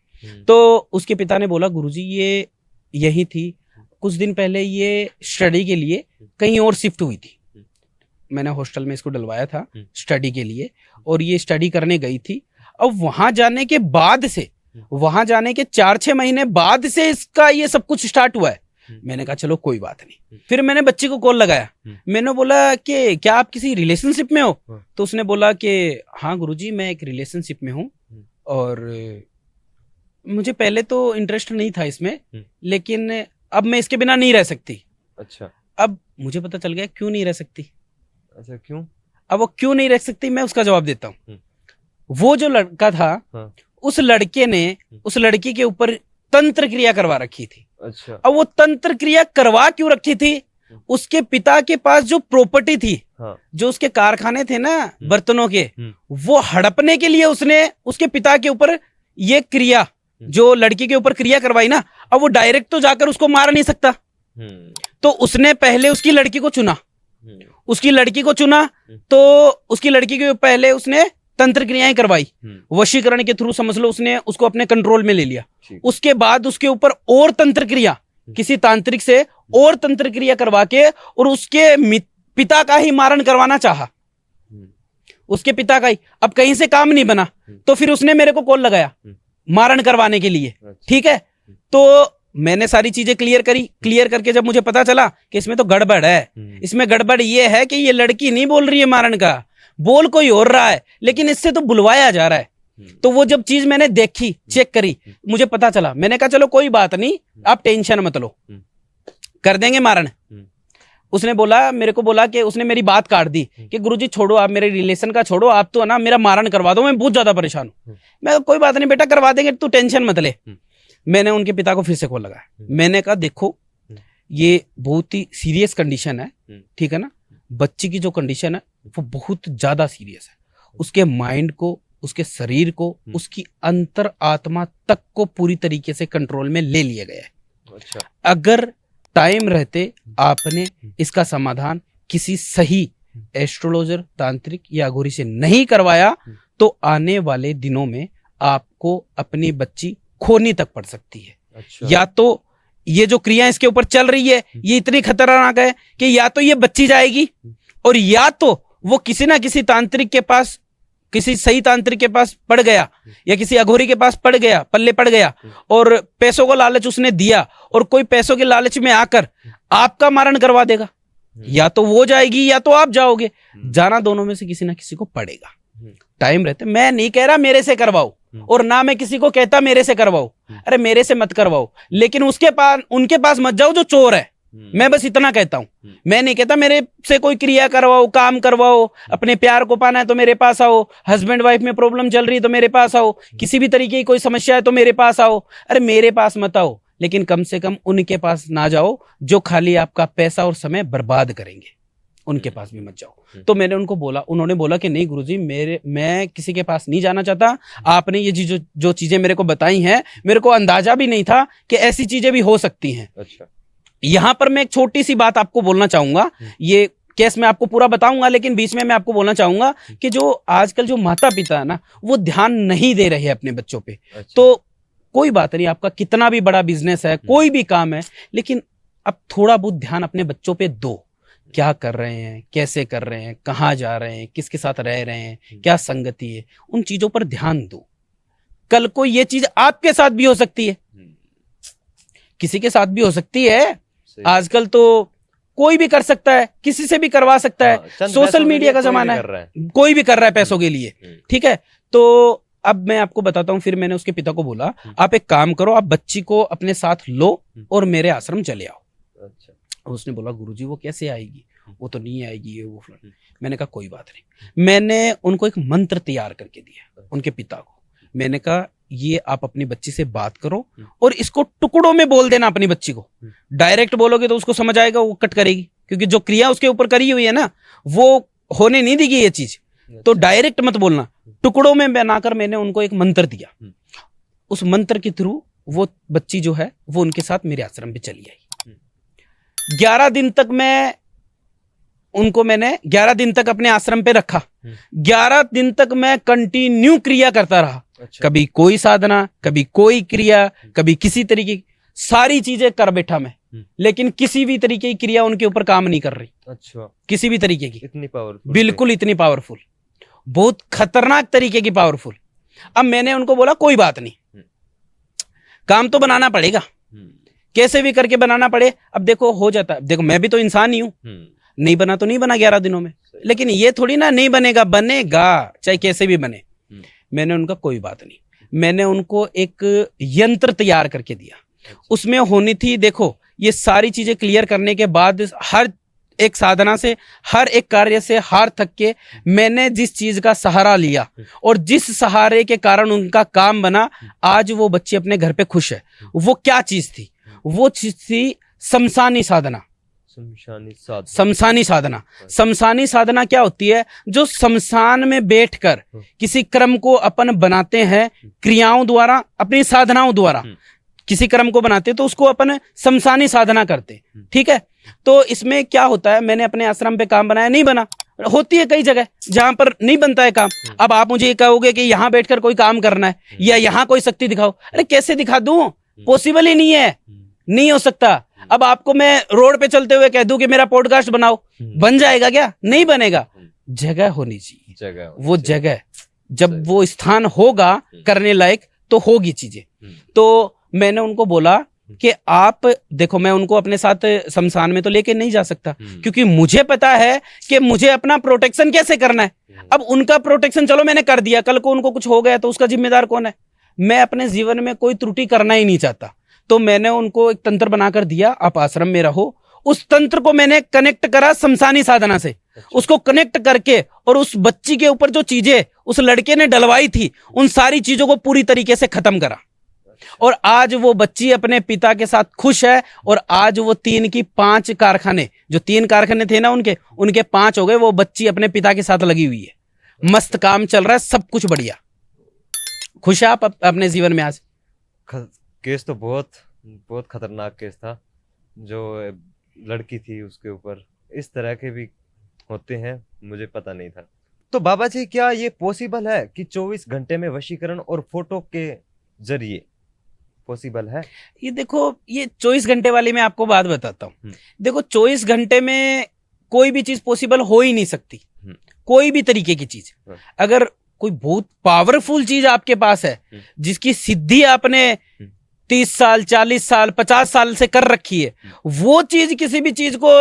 तो उसके पिता ने बोला गुरुजी ये यही थी, कुछ दिन पहले ये स्टडी के लिए कहीं और शिफ्ट हुई थी, मैंने हॉस्टल में इसको डलवाया था स्टडी के लिए, और ये स्टडी करने गई थी। अब वहां जाने के बाद से, वहां जाने के 4-6 महीने बाद से इसका ये सब कुछ स्टार्ट हुआ है। मैंने कहा चलो कोई बात नहीं। फिर मैंने बच्ची को कॉल लगाया, मैंने बोला कि क्या आप किसी रिलेशनशिप में हो? तो उसने बोला कि हाँ गुरुजी मैं एक रिलेशनशिप में हूँ, और मुझे पहले तो इंटरेस्ट नहीं था इसमें, लेकिन अब मैं इसके बिना नहीं रह सकती। अच्छा, अब मुझे पता चल गया क्यों नहीं रह सकती। अच्छा, क्यों? अब वो क्यों नहीं रह सकती मैं उसका जवाब देता हूँ। वो जो लड़का था, हाँ, उस लड़के ने उस लड़की के ऊपर तंत्र क्रिया करवा रखी थी। अच्छा, अब वो तंत्र क्रिया करवा क्यों रखी थी? उसके पिता के पास जो प्रॉपर्टी थी, हाँ, जो उसके कारखाने थे ना बर्तनों के, वो हड़पने के लिए उसने उसके पिता के ऊपर ये क्रिया, जो लड़की के ऊपर क्रिया करवाई ना, अब वो डायरेक्ट तो जाकर उसको मार नहीं सकता, तो उसने पहले उसकी लड़की को चुना। उसकी लड़की को चुना तो उसकी लड़की के पहले उसने तंत्र क्रियाएं करवाई, वशीकरण के थ्रू समझ लो, उसने उसको अपने कंट्रोल में ले लिया। उसके बाद उसके ऊपर और तंत्र क्रिया, किसी तांत्रिक से और तंत्र क्रिया करवा के, और उसके पिता का ही मारण करवाना चाहा, उसके पिता का ही। अब कहीं से काम नहीं बना, तो फिर उसने मेरे को कॉल लगाया मारण करवाने के लिए। ठीक है, तो मैंने सारी चीजें क्लियर करी। क्लियर करके जब मुझे पता चला कि इसमें तो गड़बड़ है, इसमें गड़बड़ ये है कि ये लड़की नहीं बोल रही है मारण का, बोल कोई और रहा है, लेकिन इससे तो बुलवाया जा रहा है। तो वो जब चीज मैंने देखी, चेक करी, मुझे पता चला। मैंने कहा चलो कोई बात नहीं, आप टेंशन मत लो, कर देंगे मारण। उसने बोला, मेरे को बोला कि उसने मेरी बात काट दी कि गुरुजी छोड़ो, आप मेरे रिलेशन का छोड़ो, आप तो है ना मेरा मारण करवा दो, मैं बहुत ज्यादा परेशान हूँ। मैं कहा, कोई बात नहीं बेटा, करवा देंगे, तू टेंशन मत ले। मैंने उनके पिता को फिर से कॉल लगाया। मैंने कहा देखो ये बहुत ही सीरियस कंडीशन है, ठीक है ना, बच्ची की जो कंडीशन है वो बहुत ज्यादा सीरियस है। उसके माइंड को, उसके शरीर को, उसकी अंतर आत्मा तक को पूरी तरीके से कंट्रोल में ले लिया गया है। अच्छा। अगर टाइम रहते आपने इसका समाधान किसी सही एस्ट्रोलॉजर, तांत्रिक या अघोरी से नहीं करवाया तो आने वाले दिनों में आपको अपनी बच्ची खोनी तक पड़ सकती है। अच्छा। या तो ये जो क्रिया इसके ऊपर चल रही है ये इतनी खतरनाक है कि या तो ये बच्ची जाएगी, और या तो वो किसी ना किसी तांत्रिक के पास, किसी सही तांत्रिक के पास पड़ गया या किसी अघोरी के पास पड़ गया, पल्ले पड़ गया, और पैसों को लालच उसने दिया और कोई पैसों के लालच में आकर आपका मारण करवा देगा। या तो वो जाएगी या तो आप जाओगे, जाना दोनों में से किसी ना किसी को पड़ेगा। टाइम रहते, मैं नहीं कह रहा मेरे से करवाओ, और ना मैं किसी को कहता मेरे से करवाओ, अरे मेरे से मत करवाओ, लेकिन उसके पास, उनके पास मत जाओ जो चोर है। मैं बस इतना कहता हूं। मैं नहीं कहता मेरे से कोई क्रिया करवाओ, काम करवाओ, अपने प्यार को पाना है तो मेरे पास आओ, हस्बैंड वाइफ में प्रॉब्लम चल रही है तो मेरे पास आओ, किसी भी तरीके की कोई समस्या है तो मेरे पास आओ। अरे मेरे पास मत आओ, लेकिन कम से कम उनके पास ना जाओ जो खाली आपका पैसा और समय बर्बाद करेंगे, उनके पास भी मत जाओ। तो मैंने उनको बोला, उन्होंने बोला कि नहीं गुरुजी, मैं किसी के पास नहीं जाना चाहता। आपने ये जो चीजें मेरे को बताई हैं, मेरे को अंदाजा भी नहीं था कि ऐसी चीजें भी हो सकती हैं। अच्छा। यहां पर मैं एक छोटी सी बात आपको बोलना चाहूंगा, ये केस मैं आपको पूरा बताऊंगा, लेकिन बीच में मैं आपको बोलना चाहूंगा कि जो आजकल जो माता पिता है ना, वो ध्यान नहीं दे रहे हैं अपने बच्चों पे। अच्छा। तो कोई बात नहीं, आपका कितना भी बड़ा बिजनेस है, कोई भी काम है, लेकिन अब थोड़ा बहुत ध्यान अपने बच्चों पे दो। क्या कर रहे हैं, कैसे कर रहे हैं, कहाँ जा रहे हैं, किसके साथ रह रहे हैं, क्या संगति है, उन चीजों पर ध्यान दो। कल को ये चीज आपके साथ भी हो सकती है, किसी के साथ भी हो सकती है। आजकल तो कोई भी कर सकता है, किसी से भी करवा सकता है। हाँ, सोशल मीडिया का जमाना है, कोई भी कर रहा है पैसों के लिए, ठीक है। तो अब मैं आपको बताता हूँ। फिर मैंने उसके पिता को बोला, आप एक काम करो, आप बच्ची को अपने साथ लो और मेरे आश्रम चले आओ। अच्छा। उसने बोला गुरुजी वो कैसे आएगी, वो तो नहीं आएगी, ये वो। मैंने कहा कोई बात नहीं। मैंने उनको एक मंत्र तैयार करके दिया, उनके पिता को। मैंने कहा ये आप अपनी बच्ची से बात करो और इसको टुकड़ों में बोल देना अपनी बच्ची को। डायरेक्ट बोलोगे तो उसको समझ आएगा, वो कट करेगी, क्योंकि जो क्रिया उसके ऊपर करी हुई है ना, वो होने नहीं देगी ये चीज। तो डायरेक्ट मत बोलना, टुकड़ों में बनाकर मैंने उनको एक मंत्र दिया। उस मंत्र के थ्रू वो बच्ची जो है वो उनके साथ मेरे आश्रम पे चली आई। 11 दिन तक मैंने 11 दिन तक अपने आश्रम पे रखा। 11 दिन तक मैं कंटिन्यू क्रिया करता रहा। अच्छा। कभी कोई साधना, कभी कोई क्रिया, कभी किसी तरीके की सारी चीजें कर बैठा मैं, लेकिन किसी भी तरीके की क्रिया उनके ऊपर काम नहीं कर रही। अच्छा। किसी भी तरीके की, इतनी पावरफुल, बिल्कुल इतनी पावरफुल, बहुत खतरनाक तरीके की पावरफुल। अब मैंने उनको बोला कोई बात नहीं, काम तो बनाना पड़ेगा, कैसे भी करके बनाना पड़े। अब देखो हो जाता है, देखो मैं भी तो इंसान ही हूं, नहीं बना तो नहीं बना 11 दिनों में, लेकिन ये थोड़ी ना नहीं बनेगा, बनेगा चाहे कैसे भी बने। मैंने उनका कोई बात नहीं, मैंने उनको एक यंत्र तैयार करके दिया। उसमें होनी थी, देखो ये सारी चीजें क्लियर करने के बाद, हर एक साधना से, हर एक कार्य से हार थक के मैंने जिस चीज का सहारा लिया और जिस सहारे के कारण उनका काम बना, आज वो बच्ची अपने घर पे खुश है। वो क्या चीज थी? वो चीज थी शमशानी साधना। शमशानी साधना, शमशानी साधना क्या होती है? जो शमशान में बैठकर किसी क्रम को अपन बनाते हैं, क्रियाओं द्वारा, अपनी साधनाओं द्वारा किसी क्रम को बनाते, तो उसको अपन शमशानी साधना करते, ठीक है। तो इसमें क्या होता है, मैंने अपने आश्रम पे काम बनाया, नहीं बना। होती है कई जगह जहां पर नहीं बनता है काम। अब आप मुझे ये कहोगे कि यहां बैठकर कोई काम करना है या यहां कोई शक्ति दिखाओ, अरे कैसे दिखा दूं? पॉसिबल ही नहीं है, नहीं हो सकता। अब आपको मैं रोड पे चलते हुए कह दूं कि मेरा पॉडकास्ट बनाओ, बन जाएगा क्या? नहीं बनेगा। जगह होनी चाहिए, वो जगह, जब वो स्थान होगा करने लायक तो होगी चीजें। तो मैंने उनको बोला कि आप देखो, मैं उनको अपने साथ शमशान में तो लेके नहीं जा सकता, क्योंकि मुझे पता है कि मुझे अपना प्रोटेक्शन कैसे करना है। अब उनका प्रोटेक्शन चलो मैंने कर दिया, कल को उनको कुछ हो गया तो उसका जिम्मेदार कौन है? मैं अपने जीवन में कोई त्रुटि करना ही नहीं चाहता। तो मैंने उनको एक तंत्र बनाकर दिया, आप आश्रम में रहो उस तंत्र को मैंने कनेक्ट करा शमशानी साधना से, उसको कनेक्ट करके और उस बच्ची के ऊपर जो चीजें उस लड़के ने डलवाई थी उन सारी चीजों को पूरी तरीके से खत्म करा। और आज वो बच्ची अपने पिता के साथ खुश है। और आज वो 3 की 5 कारखाने, जो 3 कारखाने थे ना उनके 5 हो गए। वो बच्ची अपने पिता के साथ लगी हुई है, मस्त काम चल रहा है, सब कुछ बढ़िया। खुश है आप अपने जीवन में आज? केस तो बहुत बहुत खतरनाक केस था। जो लड़की थी उसके ऊपर इस तरह के भी होते हैं, मुझे पता नहीं था। तो बाबा जी, क्या ये पॉसिबल है कि 24 घंटे में वशीकरण और फोटो के जरिए पॉसिबल है? ये देखो, ये 24 घंटे वाली मैं आपको बात बताता हूँ। देखो, 24 घंटे में कोई भी चीज पॉसिबल हो ही नहीं सकती, कोई भी तरीके की चीज। अगर कोई बहुत पावरफुल चीज आपके पास है, जिसकी सिद्धि आपने 30 साल 40 साल 50 साल से कर रखी है, वो चीज किसी भी चीज को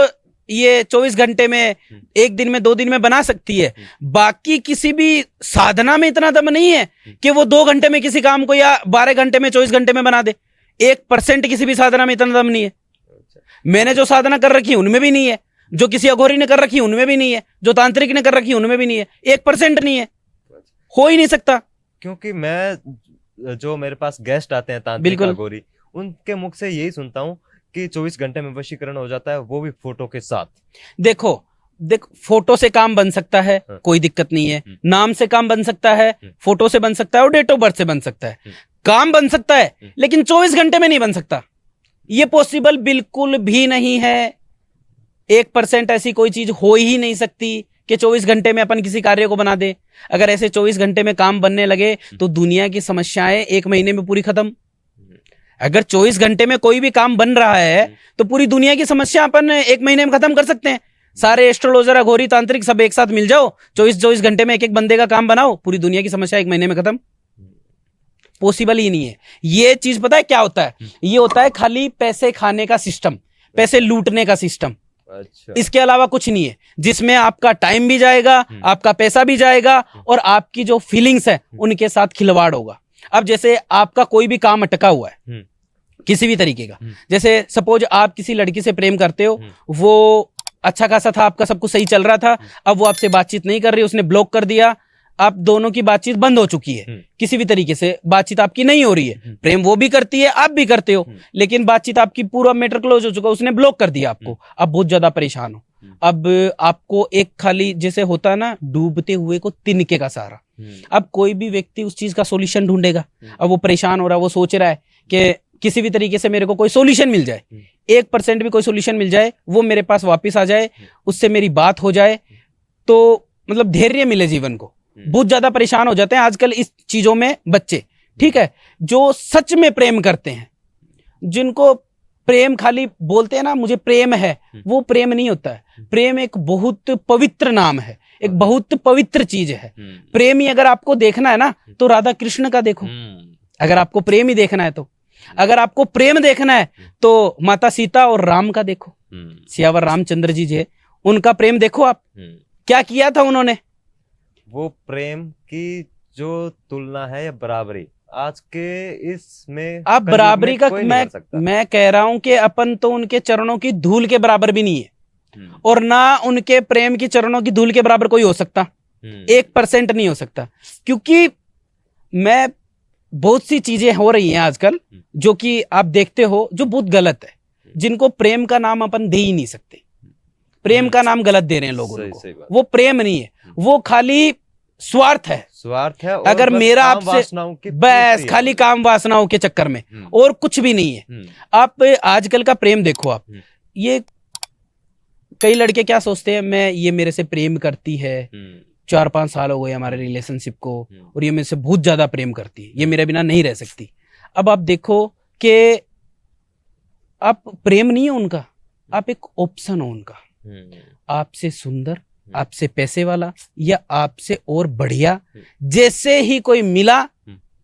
ये 24 घंटे में, 1 दिन में 2 दिन में बना सकती है। बाकी किसी भी साधना में इतना दम नहीं है कि वो 2 घंटे में किसी काम को या 12 घंटे में 24 घंटे में बना दे। 1% किसी भी साधना में इतना दम नहीं है। मैंने जो साधना कर रखी है उनमें भी नहीं है, जो किसी अघोरी ने कर रखी है उनमें भी नहीं है, जो तांत्रिक ने कर रखी है उनमें भी नहीं है। 1% नहीं है, हो ही नहीं सकता। क्योंकि मैं जो मेरे पास गेस्ट आते हैं तांत्रिक अघोरी, उनके मुख से यही सुनता हूँ कि 24 घंटे में वशीकरण हो जाता है, वो भी फोटो के साथ। देखो फोटो से काम बन सकता है, कोई दिक्कत नहीं है। नाम से काम बन सकता है, फोटो से बन सकता है, और डेट ऑफ बर्थ से बन सकता है। काम बन सकता है, लेकिन 24 घंटे में नहीं बन सकता। ये पॉसिबल बिल्कुल भी नहीं है। 1% ऐसी कोई चीज हो ही नहीं सकती कि 24 घंटे में अपन किसी कार्य को बना दे। अगर ऐसे 24 घंटे में काम बनने लगे तो दुनिया की समस्याएं 1 महीने में पूरी खत्म। अगर 24 घंटे में कोई भी काम बन रहा है तो पूरी दुनिया की समस्या अपन 1 महीने में खत्म कर सकते हैं। सारे एस्ट्रोलॉजर अघोरी तांत्रिक सब एक साथ मिल जाओ, 24 घंटे में एक बंदे का काम बनाओ, पूरी दुनिया की समस्या 1 महीने में खत्म। पॉसिबल ही नहीं है। ये चीज पता है क्या होता है? ये होता है खाली पैसे खाने का सिस्टम, पैसे लूटने का सिस्टम। अच्छा। इसके अलावा कुछ नहीं है, जिसमें आपका टाइम भी जाएगा, आपका पैसा भी जाएगा, और आपकी जो फीलिंग्स है उनके साथ खिलवाड़ होगा। अब जैसे आपका कोई भी काम अटका हुआ है किसी भी तरीके का, जैसे सपोज आप किसी लड़की से प्रेम करते हो, वो अच्छा खासा था, आपका सब कुछ सही चल रहा था, अब वो आपसे बातचीत नहीं कर रही, उसने ब्लॉक कर दिया, आप दोनों की बातचीत बंद हो चुकी है, किसी भी तरीके से बातचीत आपकी नहीं हो रही है। प्रेम वो भी करती है, आप भी करते हो, लेकिन बातचीत आपकी पूरा मैटर क्लोज हो चुका, उसने ब्लॉक कर दिया आपको। अब बहुत ज्यादा परेशान हो। अब आपको एक खाली जैसे होता है ना, डूबते हुए को तिनके का सहारा। अब कोई भी व्यक्ति उस चीज का सोल्यूशन ढूंढेगा। अब वो परेशान हो रहा है, वो सोच रहा है कि किसी भी तरीके से मेरे को कोई सोल्यूशन मिल जाए, 1% भी कोई सोल्यूशन मिल जाए, वो मेरे पास वापस आ जाए, उससे मेरी बात हो जाए, तो मतलब धैर्य मिले जीवन को। बहुत ज्यादा परेशान हो जाते हैं आजकल इस चीजों में बच्चे, ठीक है, जो सच में प्रेम करते हैं, जिनको प्रेम खाली बोलते हैं ना मुझे प्रेम है, वो प्रेम नहीं होता है। प्रेम एक बहुत पवित्र नाम है, एक बहुत पवित्र चीज है। प्रेम ही अगर आपको देखना है ना तो राधा कृष्ण का देखो, अगर आपको प्रेम ही देखना है तो। अगर आपको प्रेम देखना है तो माता सीता और राम का देखो, सियावर रामचंद्र जी है, उनका प्रेम देखो आप, क्या किया था उन्होंने। वो प्रेम की जो तुलना है या बराबरी आज के इसमें आप बराबरी का मैं कह रहा हूं कि अपन तो उनके चरणों की धूल के बराबर भी नहीं है, और ना उनके प्रेम की चरणों की धूल के बराबर कोई हो सकता। 1% नहीं हो सकता, क्योंकि मैं बहुत सी चीजें हो रही हैं आजकल जो कि आप देखते हो जो बहुत गलत है, जिनको प्रेम का नाम अपन दे ही नहीं सकते। प्रेम का नाम गलत दे रहे हैं लोगों को। वो प्रेम नहीं है, वो खाली स्वार्थ है। स्वार्थ है। अगर मेरा आपसे बस खाली काम वासनाओं के चक्कर में, और कुछ भी नहीं है। आप आजकल का प्रेम देखो आप, ये कई लड़के क्या सोचते हैं, मैं ये मेरे से प्रेम करती है, 4-5 साल हो गए हमारे रिलेशनशिप को, और ये मेरे से बहुत ज्यादा प्रेम करती है, ये मेरे बिना नहीं रह सकती। अब आप देखो कि आप प्रेम नहीं है उनका, आप एक ऑप्शन हो उनका। आपसे सुंदर, आपसे पैसे वाला, या आपसे और बढ़िया जैसे ही कोई मिला,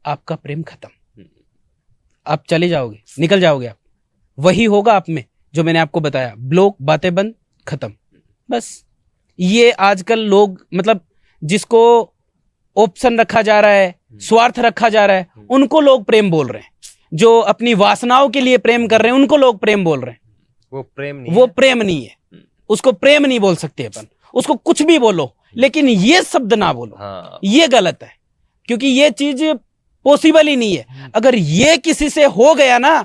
आपका प्रेम खत्म, आप चले जाओगे, निकल जाओगे आप। वही होगा आप में जो मैंने आपको बताया, ब्लॉक, बातें बंद, खत्म। बस ये आजकल लोग, मतलब जिसको ऑप्शन रखा जा रहा है, स्वार्थ रखा जा रहा है, उनको लोग प्रेम बोल रहे हैं। जो अपनी वासनाओं के लिए प्रेम कर रहे हैं, उनको लोग प्रेम बोल रहे हैं। वो प्रेम नहीं वो है। प्रेम नहीं है, उसको प्रेम नहीं बोल सकते अपन, उसको कुछ भी बोलो लेकिन ये शब्द ना बोलो, हाँ ये गलत है, क्योंकि ये चीज पॉसिबल ही नहीं है। अगर ये किसी से हो गया ना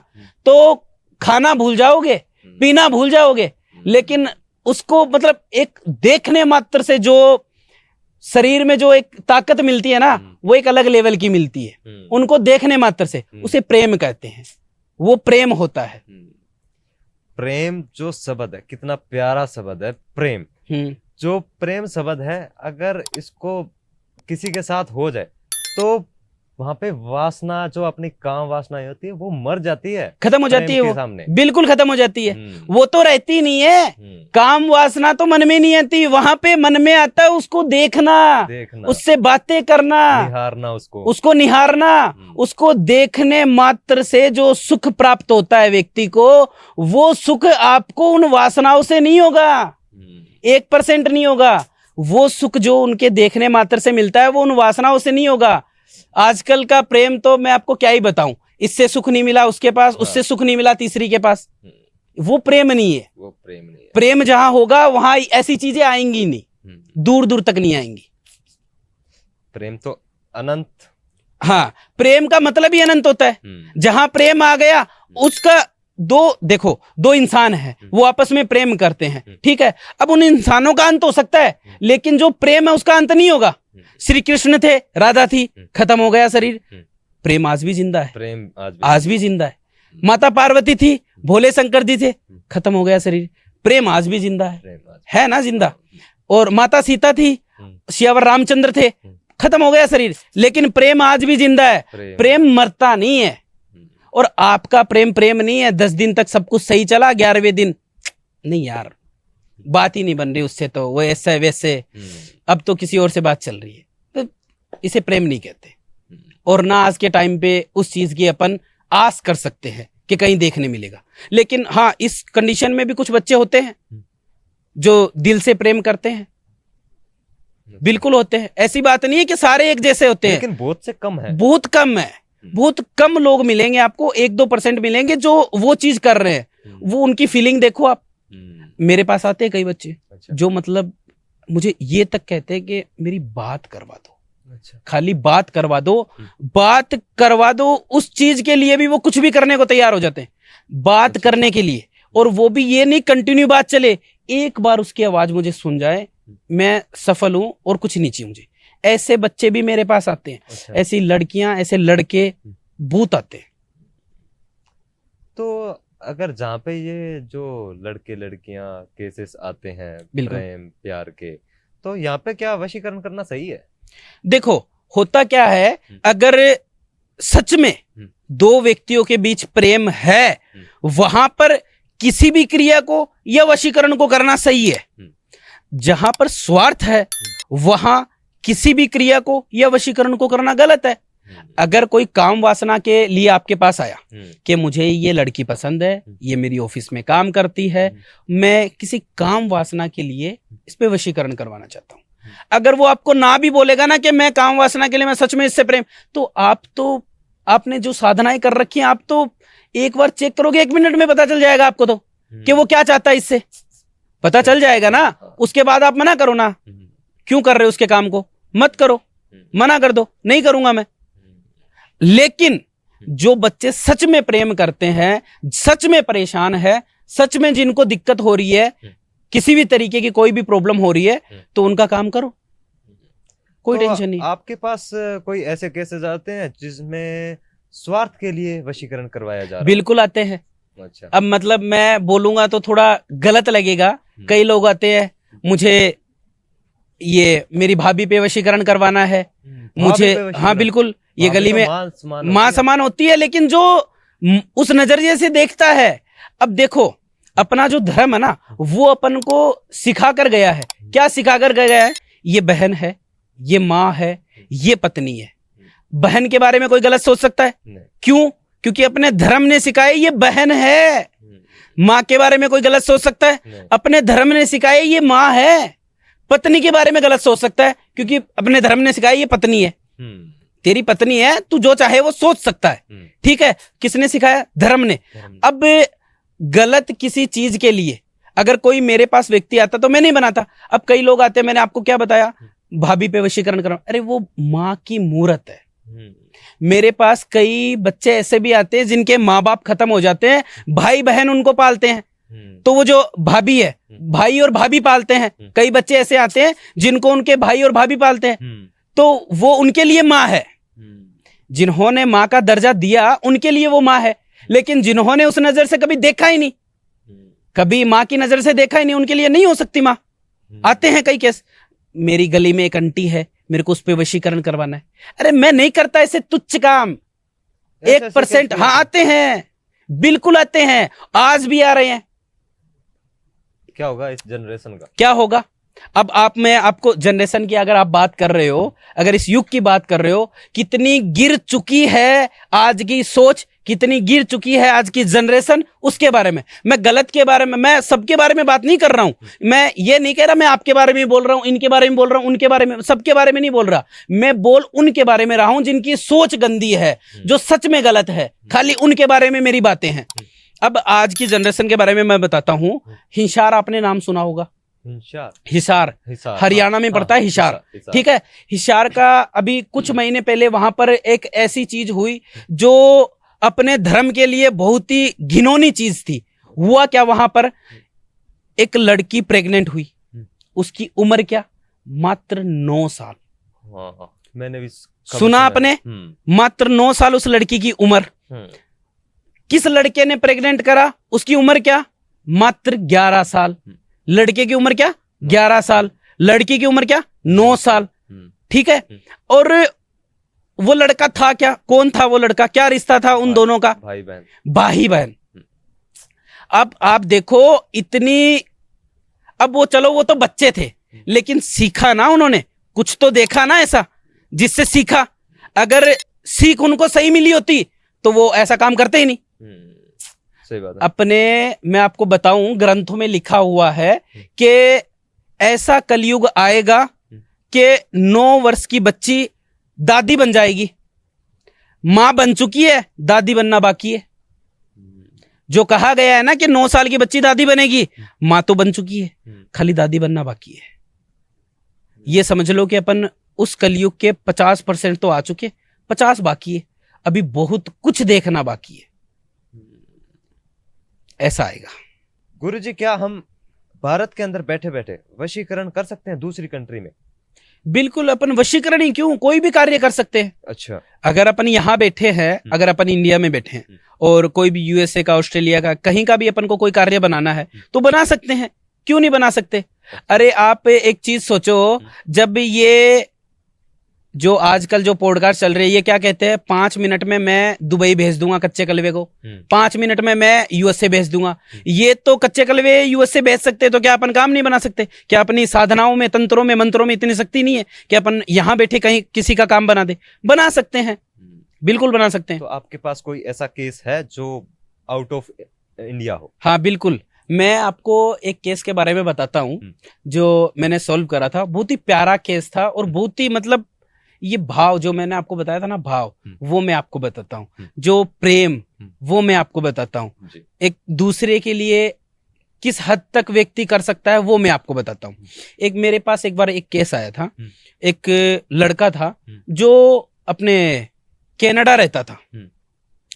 तो खाना भूल जाओगे, पीना भूल जाओगे, लेकिन उसको मतलब एक देखने मात्र से जो शरीर में जो एक ताकत मिलती है ना, वो एक अलग लेवल की मिलती है। उनको देखने मात्र से उसे प्रेम कहते हैं, वो प्रेम होता है। प्रेम जो शब्द है, कितना प्यारा शब्द है प्रेम। जो प्रेम शब्द है, अगर इसको किसी के साथ हो जाए तो वहां पे वासना, जो अपनी काम वासना होती है, वो मर जाती है, खत्म हो जाती है, प्रेम के वो सामने। बिल्कुल खत्म हो जाती है। वो तो रहती नहीं है, काम वासना तो मन में नहीं आती, वहां पे मन में आता है उसको देखना, उससे बातें करना, निहारना, उसको निहारना। उसको देखने मात्र से जो सुख प्राप्त होता है व्यक्ति को, वो सुख आपको उन वासनाओं से नहीं होगा, 1% नहीं होगा। वो सुख जो उनके देखने मात्र से मिलता है वो उन वासनाओं से नहीं होगा। आजकल का प्रेम तो मैं आपको क्या ही बताऊं, इससे सुख नहीं मिला उसके पास, उससे सुख नहीं मिला तीसरी के पास, वो प्रेम नहीं है। वो प्रेम नहीं है। प्रेम जहां होगा वहां ऐसी चीजें आएंगी नहीं, दूर दूर तक नहीं आएंगी। प्रेम तो अनंत। हाँ, प्रेम का मतलब ही अनंत होता है। जहां प्रेम आ गया उसका दो इंसान है, वो आपस में प्रेम करते हैं, ठीक है। अब उन इंसानों का अंत हो सकता है, लेकिन जो प्रेम है उसका अंत नहीं होगा। श्री कृष्ण थे, राधा थी, खत्म हो गया शरीर, प्रेम आज भी जिंदा है, प्रेम आज भी जिंदा है। माता पार्वती थी, भोले शंकर जी थे, खत्म हो गया शरीर, प्रेम आज भी जिंदा है ना, जिंदा। और माता सीता थी, श्यावर रामचंद्र थे, खत्म हो गया शरीर, लेकिन प्रेम आज भी जिंदा है। प्रेम मरता नहीं है। और आपका प्रेम प्रेम नहीं है, 10 दिन तक सब कुछ सही चला, 11वें दिन नहीं यार, बात ही नहीं बन रही उससे, तो वो ऐसा वैसे, अब तो किसी और से बात चल रही है, तो इसे प्रेम नहीं कहते। और ना आज के टाइम पे उस चीज की अपन आस कर सकते हैं कि कहीं देखने मिलेगा। लेकिन हाँ, इस कंडीशन में भी कुछ बच्चे होते हैं जो दिल से प्रेम करते हैं, बिल्कुल होते हैं, ऐसी बात नहीं है कि सारे एक जैसे होते हैं, लेकिन बहुत से कम है, बहुत कम है। बहुत कम लोग मिलेंगे आपको, 1-2% मिलेंगे जो वो चीज कर रहे हैं। वो उनकी फीलिंग देखो आप। मेरे पास आते हैं कई बच्चे जो मतलब मुझे ये तक कहते हैं कि मेरी बात करवा दो, खाली बात करवा दो, बात करवा दो। उस चीज के लिए भी वो कुछ भी करने को तैयार हो जाते हैं, बात करने के लिए। और वो भी ये नहीं कंटिन्यू बात चले, एक बार उसकी आवाज मुझे सुन जाए, मैं सफल हूं और कुछ नहीं चाहिए मुझे। ऐसे बच्चे भी मेरे पास आते हैं, ऐसी लड़कियां, ऐसे लड़के भूत आते हैं। तो अगर जहाँ पे ये जो लड़के लड़कियां केसेस आते हैं प्रेम प्यार के, तो यहाँ पे क्या वशीकरण करना सही है? देखो, होता क्या है, अगर सच में 2 व्यक्तियों के बीच प्रेम है, वहां पर किसी भी क्रिया को या वशीकरण को करना सही है। जहां पर स्वार्थ है, वहां किसी भी क्रिया को या वशीकरण को करना गलत है। अगर कोई काम वासना के लिए आपके पास आया कि मुझे ये लड़की पसंद है, ये मेरी ऑफिस में काम करती है, मैं किसी काम वासना के लिए इस पे वशीकरण करवाना चाहता हूं, अगर वो आपको ना भी बोलेगा ना कि मैं काम वासना के लिए, मैं सच में इससे प्रेम, तो आपने जो साधनाएं कर रखी हैं, आप तो एक बार चेक करोगे, 1 मिनट में पता चल जाएगा आपको तो कि वो क्या चाहता है, इससे पता चल जाएगा ना। उसके बाद आप मना करो ना, क्यों कर रहे हो उसके काम को, मत करो, मना कर दो, नहीं करूंगा मैं। लेकिन जो बच्चे सच में प्रेम करते हैं, सच में परेशान है, सच में जिनको दिक्कत हो रही है, किसी भी तरीके की कोई भी प्रॉब्लम हो रही है, तो उनका काम करो, कोई तो टेंशन नहीं। आपके पास कोई ऐसे केसेस आते हैं जिसमें स्वार्थ के लिए वशीकरण करवाया जा रहा है? बिल्कुल आते हैं। अच्छा। अब मतलब मैं बोलूंगा तो थोड़ा गलत लगेगा, कई लोग आते हैं, मुझे ये मेरी भाभी पे वशीकरण करवाना है, मुझे, हाँ बिल्कुल, ये गली में माँ समान होती है, लेकिन जो उस नजरिए से देखता है, अब देखो अपना जो धर्म है ना, वो अपन को सिखा कर गया है। क्या सिखा कर गया है? ये बहन है, ये माँ है, ये पत्नी है। बहन के बारे में कोई गलत सोच सकता है? क्यों? क्योंकि अपने धर्म ने सिखाया ये बहन है। माँ के बारे में कोई गलत सोच सकता है? अपने धर्म ने सिखाया ये माँ है। पत्नी के बारे में गलत सोच सकता है? क्योंकि अपने धर्म ने सिखाया ये पत्नी है। तेरी पत्नी है, तू जो चाहे वो सोच सकता है, ठीक है। किसने सिखाया? धर्म ने। अब गलत किसी चीज के लिए अगर कोई मेरे पास व्यक्ति आता तो मैं नहीं बनाता। अब कई लोग आते हैं, मैंने आपको क्या बताया, भाभी पे वशीकरण करो, अरे वो माँ की मूरत है। मेरे पास कई बच्चे ऐसे भी आते हैं जिनके माँ बाप खत्म हो जाते हैं, भाई बहन उनको पालते हैं, तो वो जो भाभी है, भाई और भाभी पालते हैं। कई बच्चे ऐसे आते हैं जिनको उनके भाई और भाभी पालते हैं, तो वो उनके लिए माँ है। जिन्होंने माँ का दर्जा दिया उनके लिए वो माँ है, लेकिन जिन्होंने उस नजर से कभी देखा ही नहीं, कभी माँ की नजर से देखा ही नहीं, उनके लिए नहीं हो सकती माँ। आते हैं कई केस, मेरी गली में एक आंटी है, मेरे को उस पे वशीकरण करवाना है। अरे मैं नहीं करता ऐसे तुच्छ काम। 1%, हाँ आते हैं, बिल्कुल आते हैं, आज भी आ रहे हैं। क्या होगा इस जनरेशन का, क्या होगा? अब मैं आपको जनरेशन की अगर आप बात कर रहे हो, अगर इस युग की बात कर रहे हो, कितनी गिर चुकी है आज की सोच, कितनी गिर चुकी है आज की जनरेशन, उसके बारे में। मैं गलत के बारे में, मैं सबके बारे में बात नहीं कर रहा हूं। मैं ये नहीं कह रहा मैं आपके बारे में बोल रहा हूं, इनके बारे में बोल रहा हूं, उनके बारे में, सबके बारे में नहीं बोल रहा। मैं बोल उनके बारे में रहा हूं जिनकी सोच गंदी है, जो सच में गलत है, खाली उनके बारे में मेरी बातें हैं। अब आज की जनरेशन के बारे में मैं बताता हूं। हिसार आपने नाम सुना होगा, हिसार हरियाणा में पड़ता है, हिसार, ठीक है। हिसार का अभी कुछ महीने पहले वहां पर एक ऐसी चीज हुई जो अपने धर्म के लिए बहुत ही घिनौनी चीज थी। हुआ क्या, वहां पर एक लड़की प्रेग्नेंट हुई, उसकी उम्र क्या, मात्र 9 साल। मैंने भी सुना आपने, मात्र 9 साल उस लड़की की उम्र। किस लड़के ने प्रेग्नेंट करा, उसकी उम्र क्या, मात्र 11 साल। लड़के की उम्र क्या, 11 साल, लड़की की उम्र क्या, 9 साल, ठीक है। और वो लड़का था क्या, कौन था वो लड़का, क्या रिश्ता था उन दोनों का, भाई बहन। अब आप देखो इतनी, अब वो चलो वो तो बच्चे थे, लेकिन सीखा ना उन्होंने, कुछ तो देखा ना ऐसा जिससे सीखा। अगर सीख उनको सही मिली होती तो वो ऐसा काम करते ही नहीं। सही बात है। अपने, मैं आपको बताऊं, ग्रंथों में लिखा हुआ है कि ऐसा कलयुग आएगा कि 9 वर्ष की बच्ची दादी बन जाएगी। मां बन चुकी है, दादी बनना बाकी है। जो कहा गया है ना कि 9 साल की बच्ची दादी बनेगी, मां तो बन चुकी है, खाली दादी बनना बाकी है। ये समझ लो कि अपन उस कलयुग के 50% तो आ चुके, 50 बाकी है, अभी बहुत कुछ देखना बाकी है। ऐसा आएगा। गुरुजी, क्या हम भारत के अंदर बैठे बैठे वशीकरण कर सकते हैं दूसरी कंट्री में? बिल्कुल, अपन वशीकरण ही क्यों, कोई भी कार्य कर सकते हैं। अच्छा, अगर अपन यहाँ बैठे हैं, अगर अपन इंडिया में बैठे हैं और कोई भी यूएसए का, ऑस्ट्रेलिया का, कहीं का भी अपन को कोई कार्य बनाना है तो बना सकते हैं, क्यों नहीं बना सकते। अरे आप एक चीज सोचो, जब ये जो आजकल जो पॉडकास्ट चल रही है, ये क्या कहते हैं, 5 मिनट में मैं दुबई भेज दूंगा कच्चे कलवे को, 5 मिनट में मैं यूएसए भेज दूंगा। ये तो कच्चे कलवे यूएसए भेज सकते, तो क्या अपन काम नहीं बना सकते? क्या अपनी साधनाओं में, तंत्रों में, मंत्रों में इतनी शक्ति नहीं है कि अपन यहाँ बैठे कहीं किसी का काम बना दे? बना सकते हैं, बिल्कुल बना सकते हैं। तो आपके पास कोई ऐसा केस है जो आउट ऑफ इंडिया हो? हाँ बिल्कुल, मैं आपको एक केस के बारे में बताता हूँ जो मैंने सॉल्व करा था। बहुत ही प्यारा केस था और बहुत ही, मतलब ये भाव जो मैंने आपको बताया था ना, भाव, वो मैं आपको बताता हूँ, जो प्रेम, वो मैं आपको बताता हूँ। एक दूसरे के लिए किस हद तक व्यक्ति कर सकता है, वो मैं आपको बताता हूँ। एक मेरे पास एक बार एक केस आया था, एक लड़का था जो अपने कनाडा रहता था,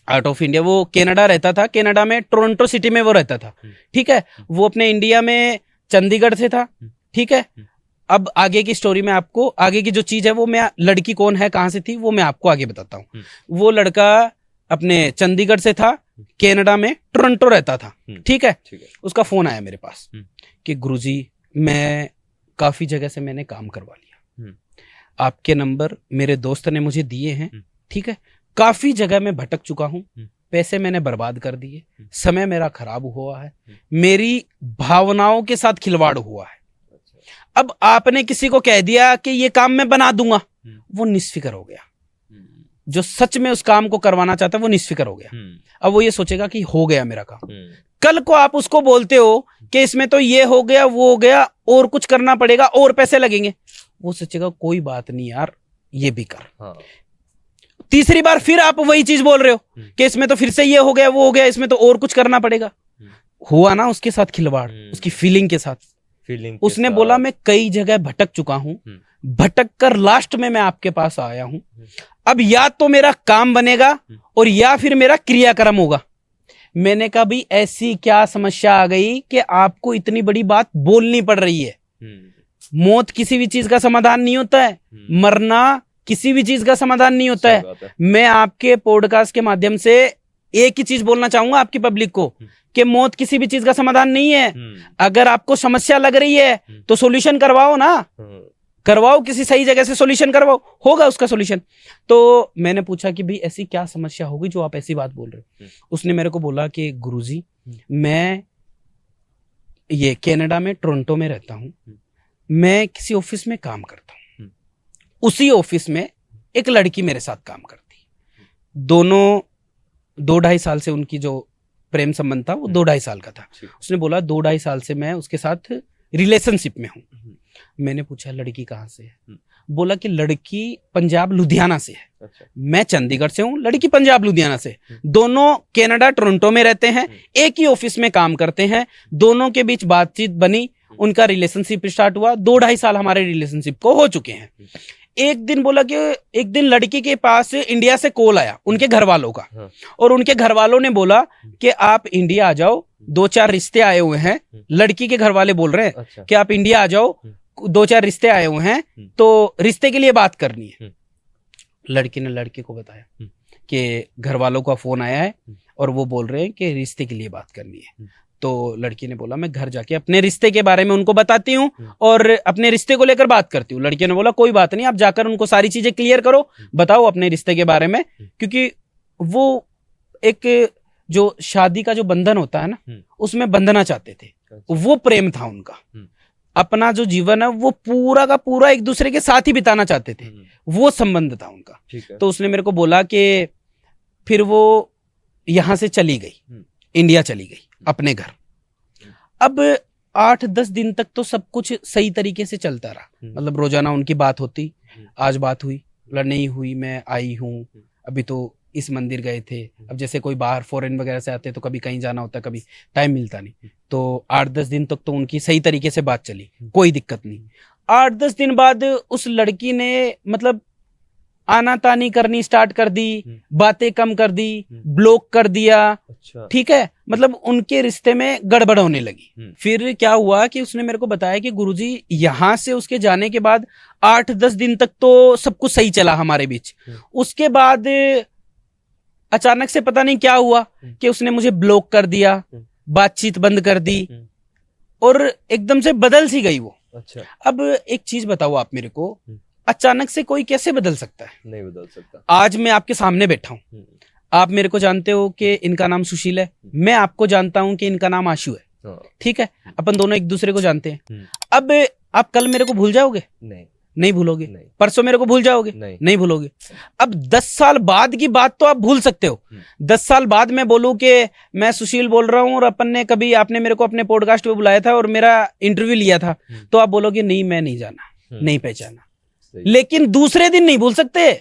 आउट ऑफ इंडिया वो कनाडा रहता था। कनाडा में टोरंटो सिटी में वो रहता था, ठीक है। वो अपने इंडिया में चंडीगढ़ से था, ठीक है। अब आगे की स्टोरी में आपको, आगे की जो चीज है वो मैं, लड़की कौन है, कहां से थी, वो मैं आपको आगे बताता हूँ। वो लड़का अपने चंडीगढ़ से था, कनाडा में टोरंटो रहता था, ठीक है। उसका फोन आया मेरे पास कि गुरुजी, मैं काफी जगह से मैंने काम करवा लिया, आपके नंबर मेरे दोस्त ने मुझे दिए हैं, ठीक है। काफी जगह मैं भटक चुका हूँ, पैसे मैंने बर्बाद कर दिए, समय मेरा खराब हुआ है, मेरी भावनाओं के साथ खिलवाड़ हुआ है। अब आपने किसी को कह दिया कि ये काम मैं बना दूंगा, वो निष्फिक्र हो गया। जो सच में उस काम को करवाना चाहता है वो निष्फिक्र हो गया। अब वो ये सोचेगा कि हो गया मेरा काम। कल को आप उसको बोलते हो कि इसमें तो ये हो गया, वो हो गया, और कुछ करना पड़ेगा, और पैसे लगेंगे, वो सोचेगा कोई बात नहीं यार, ये भी कर। हाँ। तीसरी बार फिर आप वही चीज बोल रहे हो कि इसमें तो फिर से ये हो गया, वो हो गया, इसमें तो और कुछ करना पड़ेगा। हुआ ना उसके साथ खिलवाड़, उसकी फीलिंग के साथ। फीलिंग उसने बोला मैं कई जगह भटक चुका हूँ, भटक कर लास्ट में मैं आपके पास आया हूँ। अब या तो मेरा काम बनेगा और या फिर मेरा क्रियाक्रम होगा। मैंने कहा भाई ऐसी क्या समस्या आ गई कि आपको इतनी बड़ी बात बोलनी पड़ रही है? मौत किसी भी चीज का समाधान नहीं होता है, मरना किसी भी चीज का समाधान नहीं होता है। मैं आपके पॉडकास्ट के माध्यम से एक ही चीज बोलना चाहूंगा आपकी पब्लिक को कि मौत किसी भी चीज का समाधान नहीं है। अगर आपको समस्या लग रही है तो सॉल्यूशन करवाओ ना, करवाओ, किसी सही जगह से सॉल्यूशन करवाओ, होगा उसका सॉल्यूशन। तो मैंने पूछा कि भाई ऐसी क्या समस्या होगी जो आप ऐसी बात बोल रहे हो? उसने मेरे को बोला कि गुरुजी मैं ये कनाडा में टोरंटो में रहता हूँ, मैं किसी ऑफिस में काम करता हूँ, उसी ऑफिस में एक लड़की मेरे साथ काम करती, दोनों 2-2.5 साल से उनकी जो प्रेम संबंध था वो 2-2.5 साल का था। उसने बोला 2-2.5 साल से मैं उसके साथ रिलेशनशिप में हूँ। मैंने पूछा लड़की कहाँ से है? बोला कि लड़की पंजाब लुधियाना से है। अच्छा। मैं चंडीगढ़ से हूँ, लड़की पंजाब लुधियाना से। दोनों कनाडा टोरंटो में रहते हैं, एक ही ऑफिस में काम करते हैं, दोनों के बीच बातचीत बनी, उनका रिलेशनशिप स्टार्ट हुआ। 2-2.5 साल हमारे रिलेशनशिप को हो चुके हैं। एक दिन बोला कि एक दिन लड़की के पास इंडिया से कॉल आया उनके घर वालों का, और उनके घर वालों ने बोला कि आप इंडिया आ जाओ, 2-4 रिश्ते आए हुए हैं। लड़की के घर वाले बोल रहे हैं अच्छा। कि आप इंडिया आ जाओ, 2-4 रिश्ते आए हुए हैं, तो रिश्ते के लिए बात करनी है। लड़की ने लड़के को बताया कि घर वालों का फोन आया है और वो बोल रहे हैं कि रिश्ते के लिए बात करनी है। तो लड़की ने बोला मैं घर जाके अपने रिश्ते के बारे में उनको बताती हूँ और अपने रिश्ते को लेकर बात करती हूँ। लड़की ने बोला कोई बात नहीं, आप जाकर उनको सारी चीजें क्लियर करो, बताओ अपने रिश्ते के बारे में, क्योंकि वो एक जो शादी का जो बंधन होता है ना उसमें बंधना चाहते थे। वो प्रेम था उनका, अपना जो जीवन है वो पूरा का पूरा एक दूसरे के साथ ही बिताना चाहते थे, वो संबंध था उनका। तो उसने मेरे को बोला कि फिर वो यहां से चली गई, इंडिया चली गई अपने घर। अब 8-10 दिन तक तो सब कुछ सही तरीके से चलता रहा, मतलब रोजाना उनकी बात होती, आज बात हुई, नहीं हुई, मैं आई हूँ, अभी तो इस मंदिर गए थे। अब जैसे कोई बाहर फॉरेन वगैरह से आते तो कभी कहीं जाना होता, कभी टाइम मिलता नहीं, तो 8-10 दिन तक तो उनकी सही तरीके से बात चली, कोई दिक्कत नहीं। 8-10 दिन बाद उस लड़की ने मतलब आना तानी करनी स्टार्ट कर दी, बातें कम कर दी, ब्लॉक कर दिया। अच्छा। ठीक है, मतलब उनके रिश्ते में गड़बड़ होने लगी। फिर क्या हुआ कि उसने मेरे को बताया कि गुरुजी यहाँ से उसके जाने के बाद 8-10 दिन तक तो सब कुछ सही चला हमारे बीच। उसके बाद अचानक से पता नहीं क्या हुआ कि उसने मुझे ब्लॉक कर दिया, बातचीत बंद कर दी और एकदम से बदल सी गई वो। अच्छा। अब एक चीज बताओ आप मेरे को, अचानक से कोई कैसे बदल सकता है? नहीं बदल सकता। आज मैं आपके सामने बैठा हूँ, आप मेरे को जानते हो कि इनका नाम सुशील है, मैं आपको जानता हूँ कि इनका नाम आशु है। ठीक है, अपन दोनों एक दूसरे को जानते हैं। अब आप कल मेरे को भूल जाओगे? नहीं भूलोगे। परसों मेरे को भूल जाओगे? नहीं भूलोगे। अब 10 साल बाद की बात तो आप भूल सकते हो। 10 साल बाद मैं बोलूं कि मैं सुशील बोल रहा हूं और अपन ने कभी, आपने मेरे को अपने पॉडकास्ट पे बुलाया था और मेरा इंटरव्यू लिया था, तो आप बोलोगे नहीं मैं नहीं जाना, नहीं पहचाना। लेकिन दूसरे दिन नहीं भूल सकते।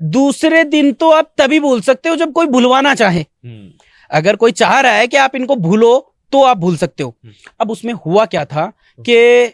दूसरे दिन तो आप तभी भूल सकते हो जब कोई भूलवाना चाहे। अगर कोई चाह रहा है कि आप इनको भूलो तो आप भूल सकते हो। अब उसमें हुआ क्या था कि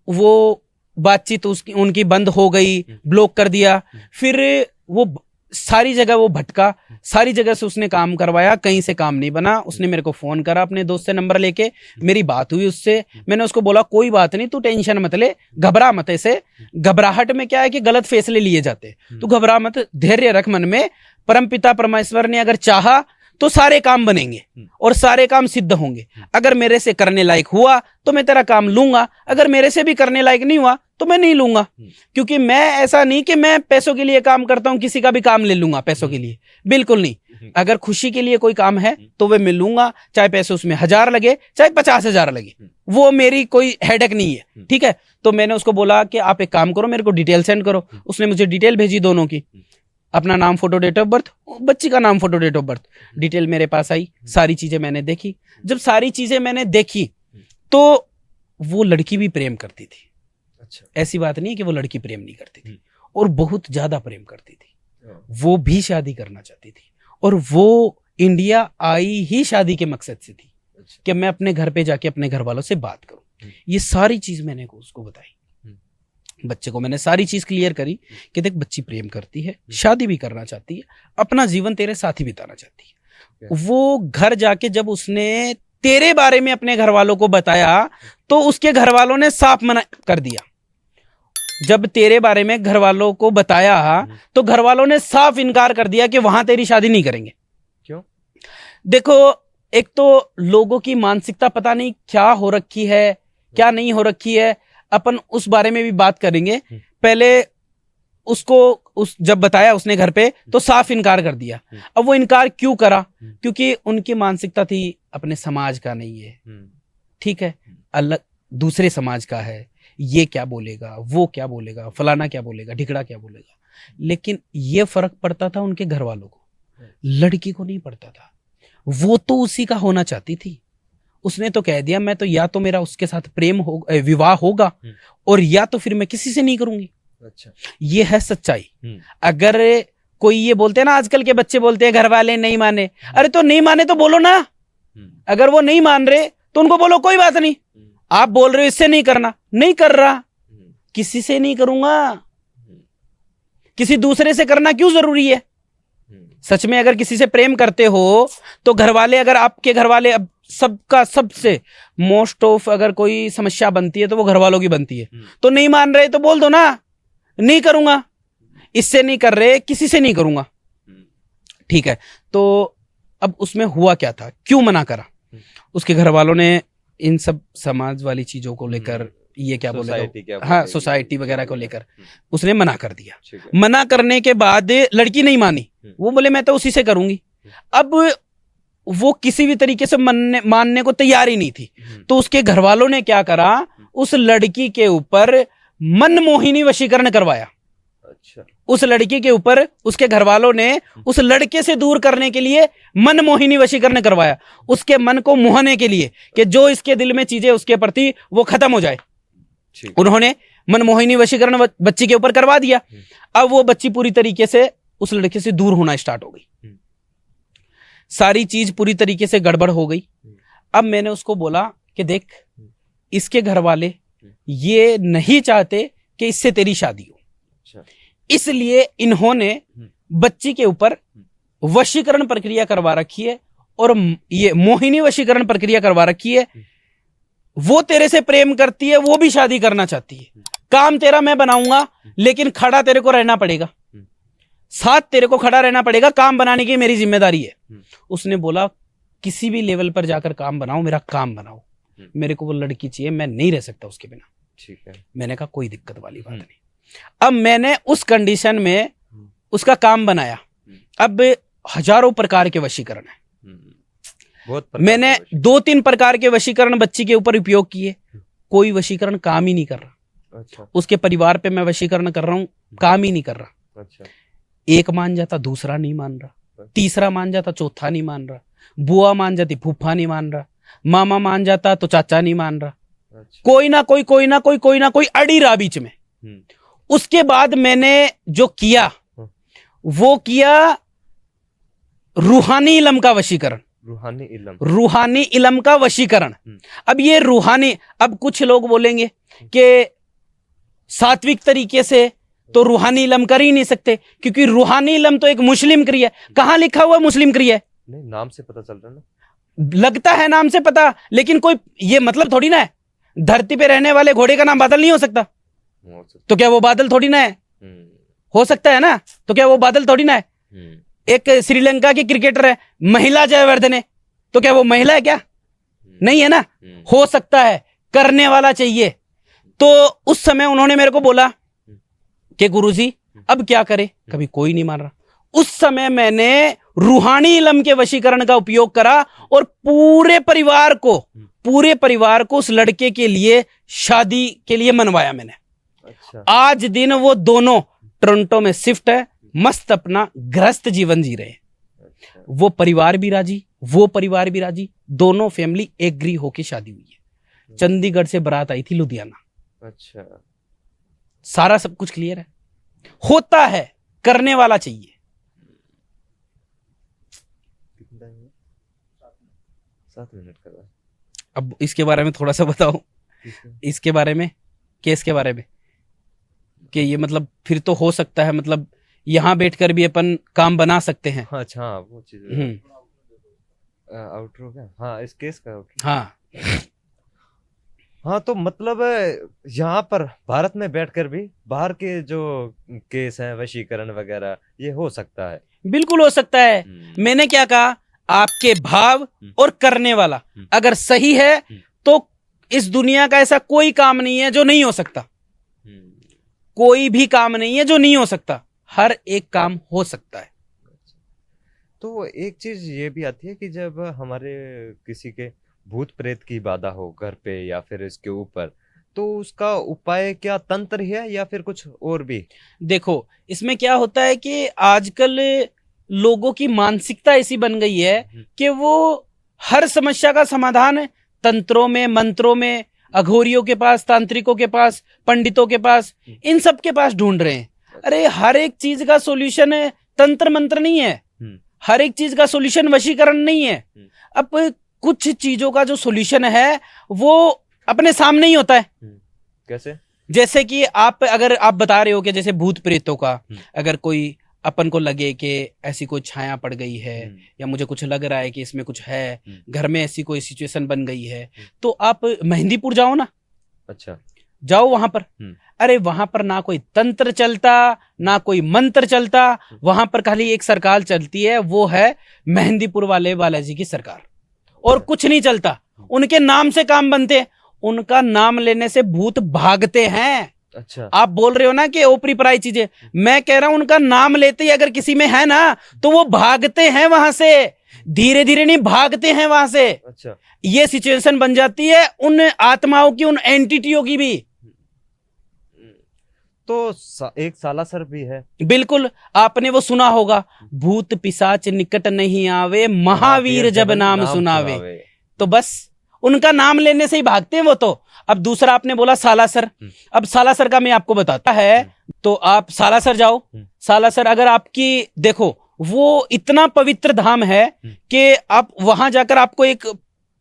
वो बातचीत उसकी उनकी बंद हो गई, ब्लॉक कर दिया। फिर वो सारी जगह वो भटका, सारी जगह से उसने काम करवाया, कहीं से काम नहीं बना। उसने मेरे को फोन करा अपने दोस्त से नंबर लेके, मेरी बात हुई उससे। मैंने उसको बोला कोई बात नहीं, तू टेंशन मत ले, घबरा मत। ऐसे घबराहट में क्या है कि गलत फैसले लिए जाते, तू घबरा मत, धैर्य रख मन में। परमपिता परमेश्वर ने अगर चाहा तो सारे काम बनेंगे और सारे काम सिद्ध होंगे। अगर मेरे से करने लायक हुआ तो मैं तेरा काम लूंगा, अगर मेरे से भी करने लायक नहीं हुआ तो मैं नहीं लूंगा। क्योंकि मैं ऐसा नहीं कि मैं पैसों के लिए काम करता हूं, किसी का भी काम ले लूंगा पैसों के लिए, बिल्कुल नहीं। अगर खुशी के लिए कोई काम है तो वह मैं लूंगा, चाहे पैसे उसमें 1000 लगे चाहे 50,000 लगे, वो मेरी कोई हेडेक नहीं है। ठीक है, तो मैंने उसको बोला कि आप एक काम करो, मेरे को डिटेल सेंड करो। उसने मुझे डिटेल भेजी दोनों की, अपना नाम, फोटो, डेट ऑफ बर्थ, बच्ची का नाम, photo, date of birth, detail मेरे पास आई। सारी चीजें मैंने देखी। जब सारी चीजें मैंने देखी तो वो लड़की भी प्रेम करती थी। अच्छा। ऐसी बात नहीं कि वो लड़की प्रेम नहीं करती थी, और बहुत ज्यादा प्रेम करती थी। वो भी शादी करना चाहती थी और वो इंडिया आई ही शादी के मकसद से थी। अच्छा। कि मैं अपने घर पे जाके अपने घर वालों से बात करूं। ये सारी चीज मैंने उसको बताई। बच्चे को मैंने सारी चीज क्लियर करी कि देख बच्ची प्रेम करती है, शादी भी करना चाहती है, अपना जीवन तेरे साथ ही बिताना चाहती है। वो घर जाके जब उसने तेरे बारे में अपने घर वालों को बताया तो उसके घर वालों ने साफ मना कर दिया। जब तेरे बारे में घर वालों को बताया तो घर वालों ने साफ इनकार कर दिया कि वहां तेरी शादी नहीं करेंगे। क्यों? देखो, एक तो लोगों की मानसिकता पता नहीं क्या हो रखी है, क्या नहीं हो रखी है, अपन उस बारे में भी बात करेंगे। पहले उसको जब बताया उसने घर पे तो साफ इनकार कर दिया। अब वो इनकार क्यों करा? क्योंकि उनकी मानसिकता थी अपने समाज का नहीं है, ठीक है, अलग दूसरे समाज का है, ये क्या बोलेगा, वो क्या बोलेगा, फलाना क्या बोलेगा, ढिकड़ा क्या बोलेगा। लेकिन ये फर्क पड़ता था उनके घर वालों को, लड़की को नहीं पड़ता था। वो तो उसी का होना चाहती थी। उसने तो कह दिया मैं तो या तो मेरा उसके साथ प्रेम हो विवाह होगा और या तो फिर मैं किसी से नहीं करूंगी। अच्छा। ये है सच्चाई। अगर कोई ये बोलते हैं ना, आजकल के बच्चे बोलते हैं घर वाले नहीं माने, अरे तो नहीं माने तो बोलो ना। अगर वो नहीं मान रहे तो उनको बोलो कोई बात नहीं, आप बोल रहे हो इससे नहीं करना, नहीं कर रहा, किसी से नहीं करूंगा, किसी दूसरे से करना क्यों जरूरी है? सच में अगर किसी से प्रेम करते हो तो घर वाले, अगर आपके घर वाले, अब सबका सबसे मोस्ट ऑफ अगर कोई समस्या बनती है तो वो घर वालों की बनती है। तो नहीं मान रहे तो बोल दो ना, नहीं करूंगा, इससे नहीं कर रहे, किसी से नहीं करूंगा, ठीक है। तो अब उसमें हुआ क्या था, क्यों मना करा? उसके घर वालों ने इन सब समाज वाली चीजों को लेकर, ये क्या बोलेगा, हाँ, सोसाइटी वगैरह को लेकर उसने मना कर दिया। मना करने के बाद लड़की नहीं मानी, वो बोले मैं तो उसी से करूंगी। अब वो किसी भी तरीके से मानने को तैयार ही नहीं थी। तो उसके घर वालों ने क्या करा, उस लड़की के ऊपर मनमोहिनी वशीकरण करवाया। अच्छा। उस लड़की के ऊपर उसके घर वालों ने उस लड़के से दूर करने के लिए मनमोहिनी वशीकरण करवाया, उसके मन को मोहने के लिए कि जो इसके दिल में चीजें उसके प्रति वो खत्म हो जाए। उन्होंने मनमोहिनी वशीकरण बच्ची के ऊपर करवा दिया। अब वो बच्ची पूरी तरीके से उस लड़के से दूर होना स्टार्ट हो गई, सारी चीज पूरी तरीके से गड़बड़ हो गई। अब मैंने उसको बोला कि देख, इसके घर वाले ये नहीं चाहते कि इससे तेरी शादी हो, इसलिए इन्होंने बच्ची के ऊपर वशीकरण प्रक्रिया करवा रखी है और ये मोहिनी वशीकरण प्रक्रिया करवा रखी है। वो तेरे से प्रेम करती है, वो भी शादी करना चाहती है। काम तेरा मैं बनाऊंगा, लेकिन खड़ा तेरे को रहना पड़ेगा, साथ तेरे को खड़ा रहना पड़ेगा, काम बनाने की मेरी जिम्मेदारी है। उसने बोला किसी भी लेवल पर जाकर काम बनाओ, मेरा काम बनाओ, मेरे को वो लड़की चाहिए, मैं नहीं रह सकता उसके बिना। ठीक है। मैंने मैंने कहा कोई दिक्कत वाली बात नहीं। अब मैंने उस कंडीशन में उसका काम बनाया। अब हजारों प्रकार के वशीकरण है, बहुत मैंने 2-3 प्रकार के वशीकरण बच्ची के ऊपर उपयोग किए, कोई वशीकरण काम ही नहीं कर रहा। अच्छा। उसके परिवार पे मैं वशीकरण कर रहा हूँ, काम ही नहीं कर रहा। अच्छा। एक मान जाता, दूसरा नहीं मान रहा, तीसरा मान जाता, चौथा नहीं मान रहा, बुआ मान जाती, फूफा नहीं मान रहा, मामा मान जाता तो चाचा नहीं मान रहा। अच्छा। कोई ना कोई अड़ी रहा बीच में। उसके बाद मैंने जो किया वो किया रूहानी इलम का वशीकरण। रूहानी इलम का वशीकरण। अब ये रूहानी, अब कुछ लोग बोलेंगे कि सात्विक तरीके से तो रूहानी इलम कर ही नहीं सकते, क्योंकि रूहानी इलम तो एक मुस्लिम क्रिया है। कहां लिखा हुआ मुस्लिम क्रिया है? नहीं, नाम से पता चल रहा ना, लगता है नाम से पता, लेकिन कोई ये मतलब थोड़ी ना है धरती पे रहने वाले घोड़े का नाम बादल नहीं हो सकता। तो क्या वो बादल थोड़ी ना है? हो सकता है ना, तो क्या वो बादल थोड़ी ना है? एक श्रीलंका की क्रिकेटर है महिला जयवर्धने, तो क्या वो महिला है? क्या नहीं है ना। हो सकता है, करने वाला चाहिए। तो उस समय उन्होंने मेरे को बोला कि गुरुजी अब क्या करे, कभी कोई नहीं मान रहा। उस समय मैंने रूहानी इलम के वशीकरण का उपयोग करा और पूरे परिवार को उस लड़के के लिए शादी के लिए मनवाया मैंने। अच्छा। आज दिन वो दोनों टोरंटो में शिफ्ट है, मस्त अपना गृहस्थ जीवन जी रहे हैं। अच्छा। वो परिवार भी राजी, वो परिवार भी राजी, दोनों फैमिली एग्री होके शादी हुई है। चंडीगढ़ से बारात आई थी लुधियाना। अच्छा। सारा सब कुछ क्लियर है। होता है, करने वाला चाहिए। 7 मिनट कर रहा है। अब इसके बारे में थोड़ा सा बताओ, इसके बारे में, केस के बारे में, कि ये मतलब फिर तो हो सकता है, मतलब यहाँ बैठकर भी अपन काम बना सकते हैं। अच्छा हाँ, वो चीज आउटरो क्या, हाँ इस केस का outro। हाँ हाँ तो मतलब यहाँ पर भारत में बैठकर भी बाहर के जो केस हैं वशीकरण वगैरह ये हो सकता है। बिल्कुल हो सकता है। मैंने क्या कहा, आपके भाव और करने वाला अगर सही है तो इस दुनिया का ऐसा कोई काम नहीं है जो नहीं हो सकता। कोई भी काम नहीं है जो नहीं हो सकता, हर एक काम हो सकता है। तो एक चीज ये भी आती है कि जब हमारे किसी के भूत प्रेत की बाधा हो घर पे या फिर इसके ऊपर, तो उसका उपाय क्या तंत्र है या फिर कुछ और भी? देखो इसमें क्या होता है कि आजकल लोगों की मानसिकता ऐसी बन गई है कि वो हर समस्या का समाधान तंत्रों में, मंत्रों में, अघोरियों के पास, तांत्रिकों के पास, पंडितों के पास, इन सब के पास ढूंढ रहे हैं। अरे हर एक चीज का सॉल्यूशन तंत्र मंत्र नहीं है, हर एक चीज का सॉल्यूशन वशीकरण नहीं है। अब कुछ चीजों का जो सॉल्यूशन है वो अपने सामने ही होता है। कैसे? जैसे कि अगर आप बता रहे हो कि जैसे भूत प्रेतों का, अगर कोई अपन को लगे कि ऐसी कोई छाया पड़ गई है या मुझे कुछ लग रहा है कि इसमें कुछ है, घर में ऐसी कोई सिचुएशन बन गई है, तो आप मेहंदीपुर जाओ ना। अच्छा, जाओ वहां पर। अरे वहां पर ना कोई तंत्र चलता, ना कोई मंत्र चलता, वहां पर खाली एक सरकार चलती है, वो है मेहंदीपुर वाले बालाजी की सरकार, और कुछ नहीं चलता। उनके नाम से काम बनते, उनका नाम लेने से भूत भागते हैं। अच्छा, आप बोल रहे हो ना कि ओपरी पराई चीजें, मैं कह रहा हूं उनका नाम लेते ही अगर किसी में है ना तो वो भागते हैं वहां से, धीरे धीरे नहीं भागते हैं वहां से। अच्छा, ये सिचुएशन बन जाती है उन आत्माओं की, उन एंटिटियों की भी। तो एक सालासर भी है। बिल्कुल, आपने वो सुना होगा, भूत पिशाच निकट नहीं आवे, महावीर जब नाम सुनावे। तो बस उनका नाम लेने से ही भागते हैं वो तो। अब दूसरा आपने बोला सालासर, अब सालासर का मैं आपको बताता है। तो आप सालासर जाओ। सालासर अगर आपकी, देखो वो इतना पवित्र धाम है कि आप वहां जाकर आपको एक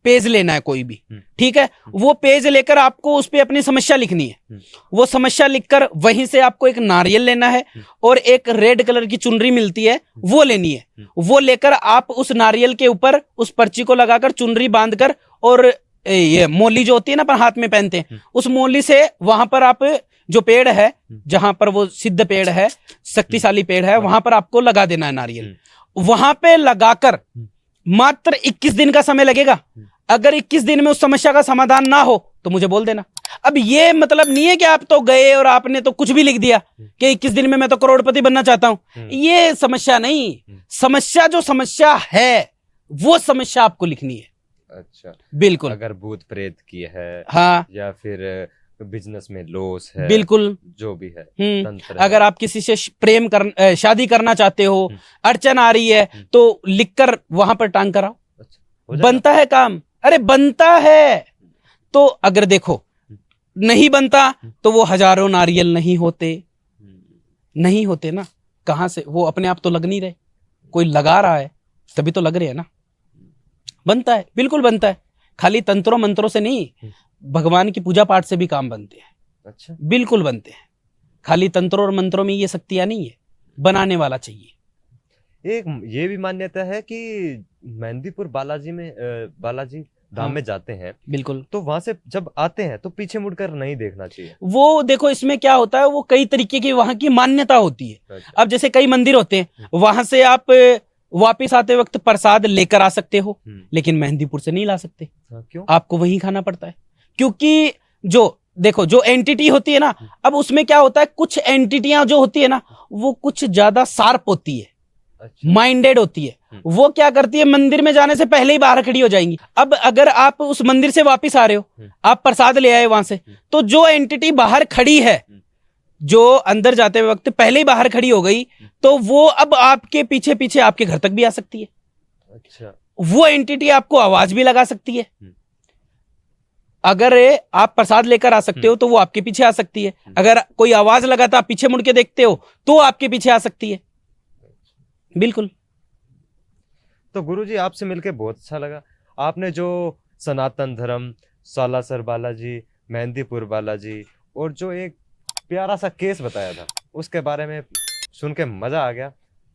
पेज लेना है कोई भी, ठीक है, वो पेज लेकर आपको उस पे अपनी समस्या लिखनी है। वो समस्या लिखकर वहीं से आपको एक नारियल लेना है और एक रेड कलर की चुनरी मिलती है वो लेनी है। वो लेकर आप उस नारियल के ऊपर उस पर्ची को लगाकर, चुनरी बांधकर, और ये मोली जो होती है ना अपन हाथ में पहनते हैं, उस मोली से वहां पर आप जो पेड़ है, जहां पर वो सिद्ध पेड़ है, शक्तिशाली पेड़ है, वहां पर आपको लगा देना है नारियल। वहां पे लगाकर मात्र 21 दिन का समय लगेगा। अगर 21 दिन में उस समस्या का समाधान ना हो तो मुझे बोल देना। अब ये मतलब नहीं है कि आप तो गए और आपने तो कुछ भी लिख दिया कि 21 दिन में मैं तो करोड़पति बनना चाहता हूं। ये समस्या नहीं, समस्या जो समस्या है वो समस्या आपको लिखनी है। अच्छा, बिल्कुल। अगर भूत प्रेत की है, हाँ, या फिर बिजनेस में लॉस है, बिल्कुल, जो भी है, तंत्र अगर आप किसी से शादी करना चाहते हो, अड़चन आ रही है, तो लिखकर वहां पर टांग कराओ। अच्छा, बनता है काम। अरे बनता है। तो अगर देखो नहीं बनता तो वो हजारों नारियल नहीं होते, नहीं होते ना। कहां से वो अपने आप तो लग नहीं रहे, कोई लगा रहा है तभी तो लग रहे हैं ना। बनता है, बिल्कुल बनता है। खाली तंत्रों मंत्रों से नहीं, भगवान की पूजा पाठ से भी काम बनते हैं। अच्छा, बिल्कुल बनते हैं। खाली तंत्रों और मंत्रों में ये शक्तियां नहीं है, बनाने वाला चाहिए। एक ये भी मान्यता है कि मेहंदीपुर बालाजी धाम में जाते हैं, बिल्कुल, तो वहां से जब आते हैं तो पीछे मुड़कर नहीं देखना चाहिए। वो देखो इसमें क्या होता है, वो कई तरीके की वहां की मान्यता होती है। अच्छा। अब जैसे कई मंदिर होते हैं, वहां से आप वापिस आते वक्त प्रसाद लेकर आ सकते हो, लेकिन मेहंदीपुर से नहीं ला सकते। क्यों? आपको वहीं खाना पड़ता है, क्योंकि जो देखो जो एंटिटी होती है ना, अब उसमें क्या होता है, कुछ एंटिटियां जो होती है ना वो कुछ ज्यादा शार्प होती है, अच्छा। माइंडेड होती है। वो क्या करती है, मंदिर में जाने से पहले ही बाहर खड़ी हो जाएंगी। अब अगर आप उस मंदिर से वापस आ रहे हो, आप प्रसाद ले आए वहां से, तो जो एंटिटी बाहर खड़ी है, जो अंदर जाते वक्त पहले ही बाहर खड़ी हो गई, तो वो अब आपके पीछे पीछे आपके घर तक भी आ सकती है। अच्छा। वो एंटिटी आपको आवाज भी लगा सकती है। अगर आप प्रसाद लेकर आ सकते हो तो वो आपके पीछे आ सकती है। अगर कोई आवाज लगाता आप पीछे मुड़ के देखते हो तो आपके पीछे आ सकती है। बिल्कुल। तो गुरुजी आपसे मिलके बहुत अच्छा लगा। आपने जो सनातन धर्म, सालासर बालाजी, मेहंदीपुर बालाजी और जो एक प्यारा सा केस बताया था, उसके बारे में सुन के मजा आ गया।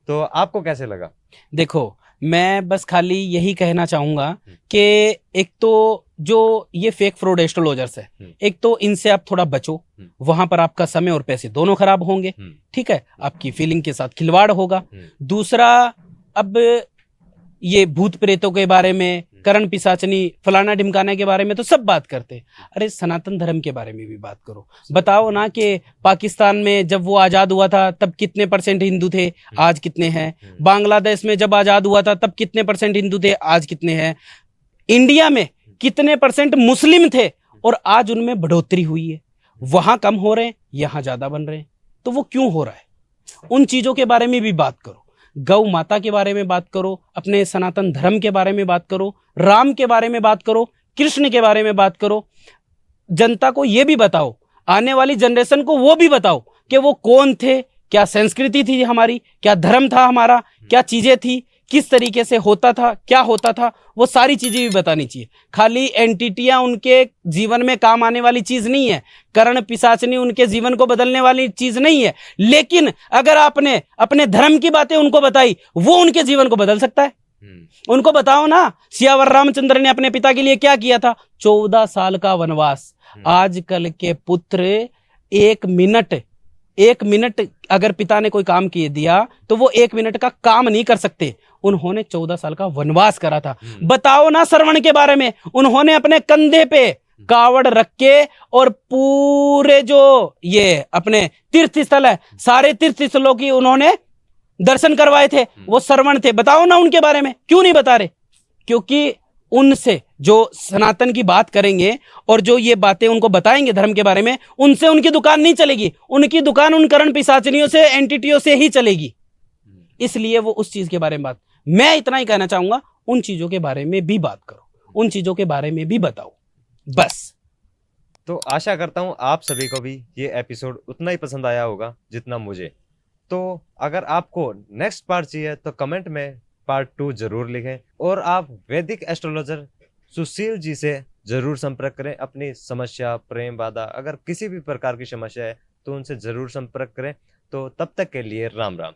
तो आपको कैसे लगा? देखो, मैं बस खाली यही कहना चाहूंगा कि एक तो जो ये फेक फ्रॉड एस्ट्रोलॉजर्स है, एक तो इनसे आप थोड़ा बचो। वहां पर आपका समय और पैसे दोनों खराब होंगे, ठीक है, आपकी फीलिंग के साथ खिलवाड़ होगा। दूसरा, अब ये भूत प्रेतों के बारे में, करण पिशाचनी, फलाना ढिमकाना के बारे में तो सब बात करते हैं। अरे सनातन धर्म के बारे में भी बात करो। बताओ ना कि पाकिस्तान में जब वो आजाद हुआ था तब कितने % हिंदू थे, आज कितने हैं? बांग्लादेश में जब आजाद हुआ था तब कितने % हिंदू थे, आज कितने हैं? इंडिया में कितने % मुस्लिम थे और आज उनमें बढ़ोतरी हुई है? वहां कम हो रहे हैं, यहां ज्यादा बन रहे हैं। तो वो क्यों हो रहा है? उन चीजों के बारे में भी बात करो। गौ माता के बारे में बात करो, अपने सनातन धर्म के बारे में बात करो, राम के बारे में बात करो, कृष्ण के बारे में बात करो। जनता को यह भी बताओ, आने वाली जनरेशन को वो भी बताओ कि वो कौन थे, क्या संस्कृति थी हमारी, क्या धर्म था हमारा, क्या चीजें थी, किस तरीके से होता था, क्या होता था, वो सारी चीजें भी बतानी चाहिए। खाली एंटिटियां उनके जीवन में काम आने वाली चीज नहीं है, करण पिशाचनी उनके जीवन को बदलने वाली चीज नहीं है, लेकिन अगर आपने अपने धर्म की बातें उनको बताई, वो उनके जीवन को बदल सकता है। उनको बताओ ना, सियावर रामचंद्र ने अपने पिता के लिए क्या किया था? 14 साल का वनवास। आजकल के पुत्र 1 मिनट अगर पिता ने कोई काम किए दिया तो वो 1 मिनट का काम नहीं कर सकते। उन्होंने 14 साल का वनवास करा था। बताओ ना श्रवण के बारे में, उन्होंने अपने कंधे पे कावड़ रख के और पूरे जो ये अपने तीर्थ स्थल है, सारे तीर्थ स्थलों की उन्होंने दर्शन करवाए थे, वो श्रवण थे। बताओ ना उनके बारे में, क्यों नहीं बता रहे? क्योंकि उनसे जो सनातन की बात करेंगे और जो ये बातें उनको बताएंगे धर्म के बारे में, उनसे उनकी दुकान नहीं चलेगी। उनकी दुकान उन करण पिशाचनियों से, एंटिटियों से ही चलेगी। इसलिए वो उस चीज के बारे में बात, मैं इतना ही कहना चाहूंगा, उन चीजों के बारे में भी बात करो, उन चीजों के बारे में भी बताओ, बस। तो आशा करता हूं आप सभी को भी ये एपिसोड उतना ही पसंद आया होगा जितना मुझे। तो अगर आपको नेक्स्ट पार्ट चाहिए तो कमेंट में पार्ट 2 जरूर लिखें, और आप वैदिक एस्ट्रोलॉजर सुशील जी से जरूर संपर्क करें। अपनी समस्या, प्रेम बाधा, अगर किसी भी प्रकार की समस्या है तो उनसे जरूर संपर्क करें। तो तब तक के लिए राम राम।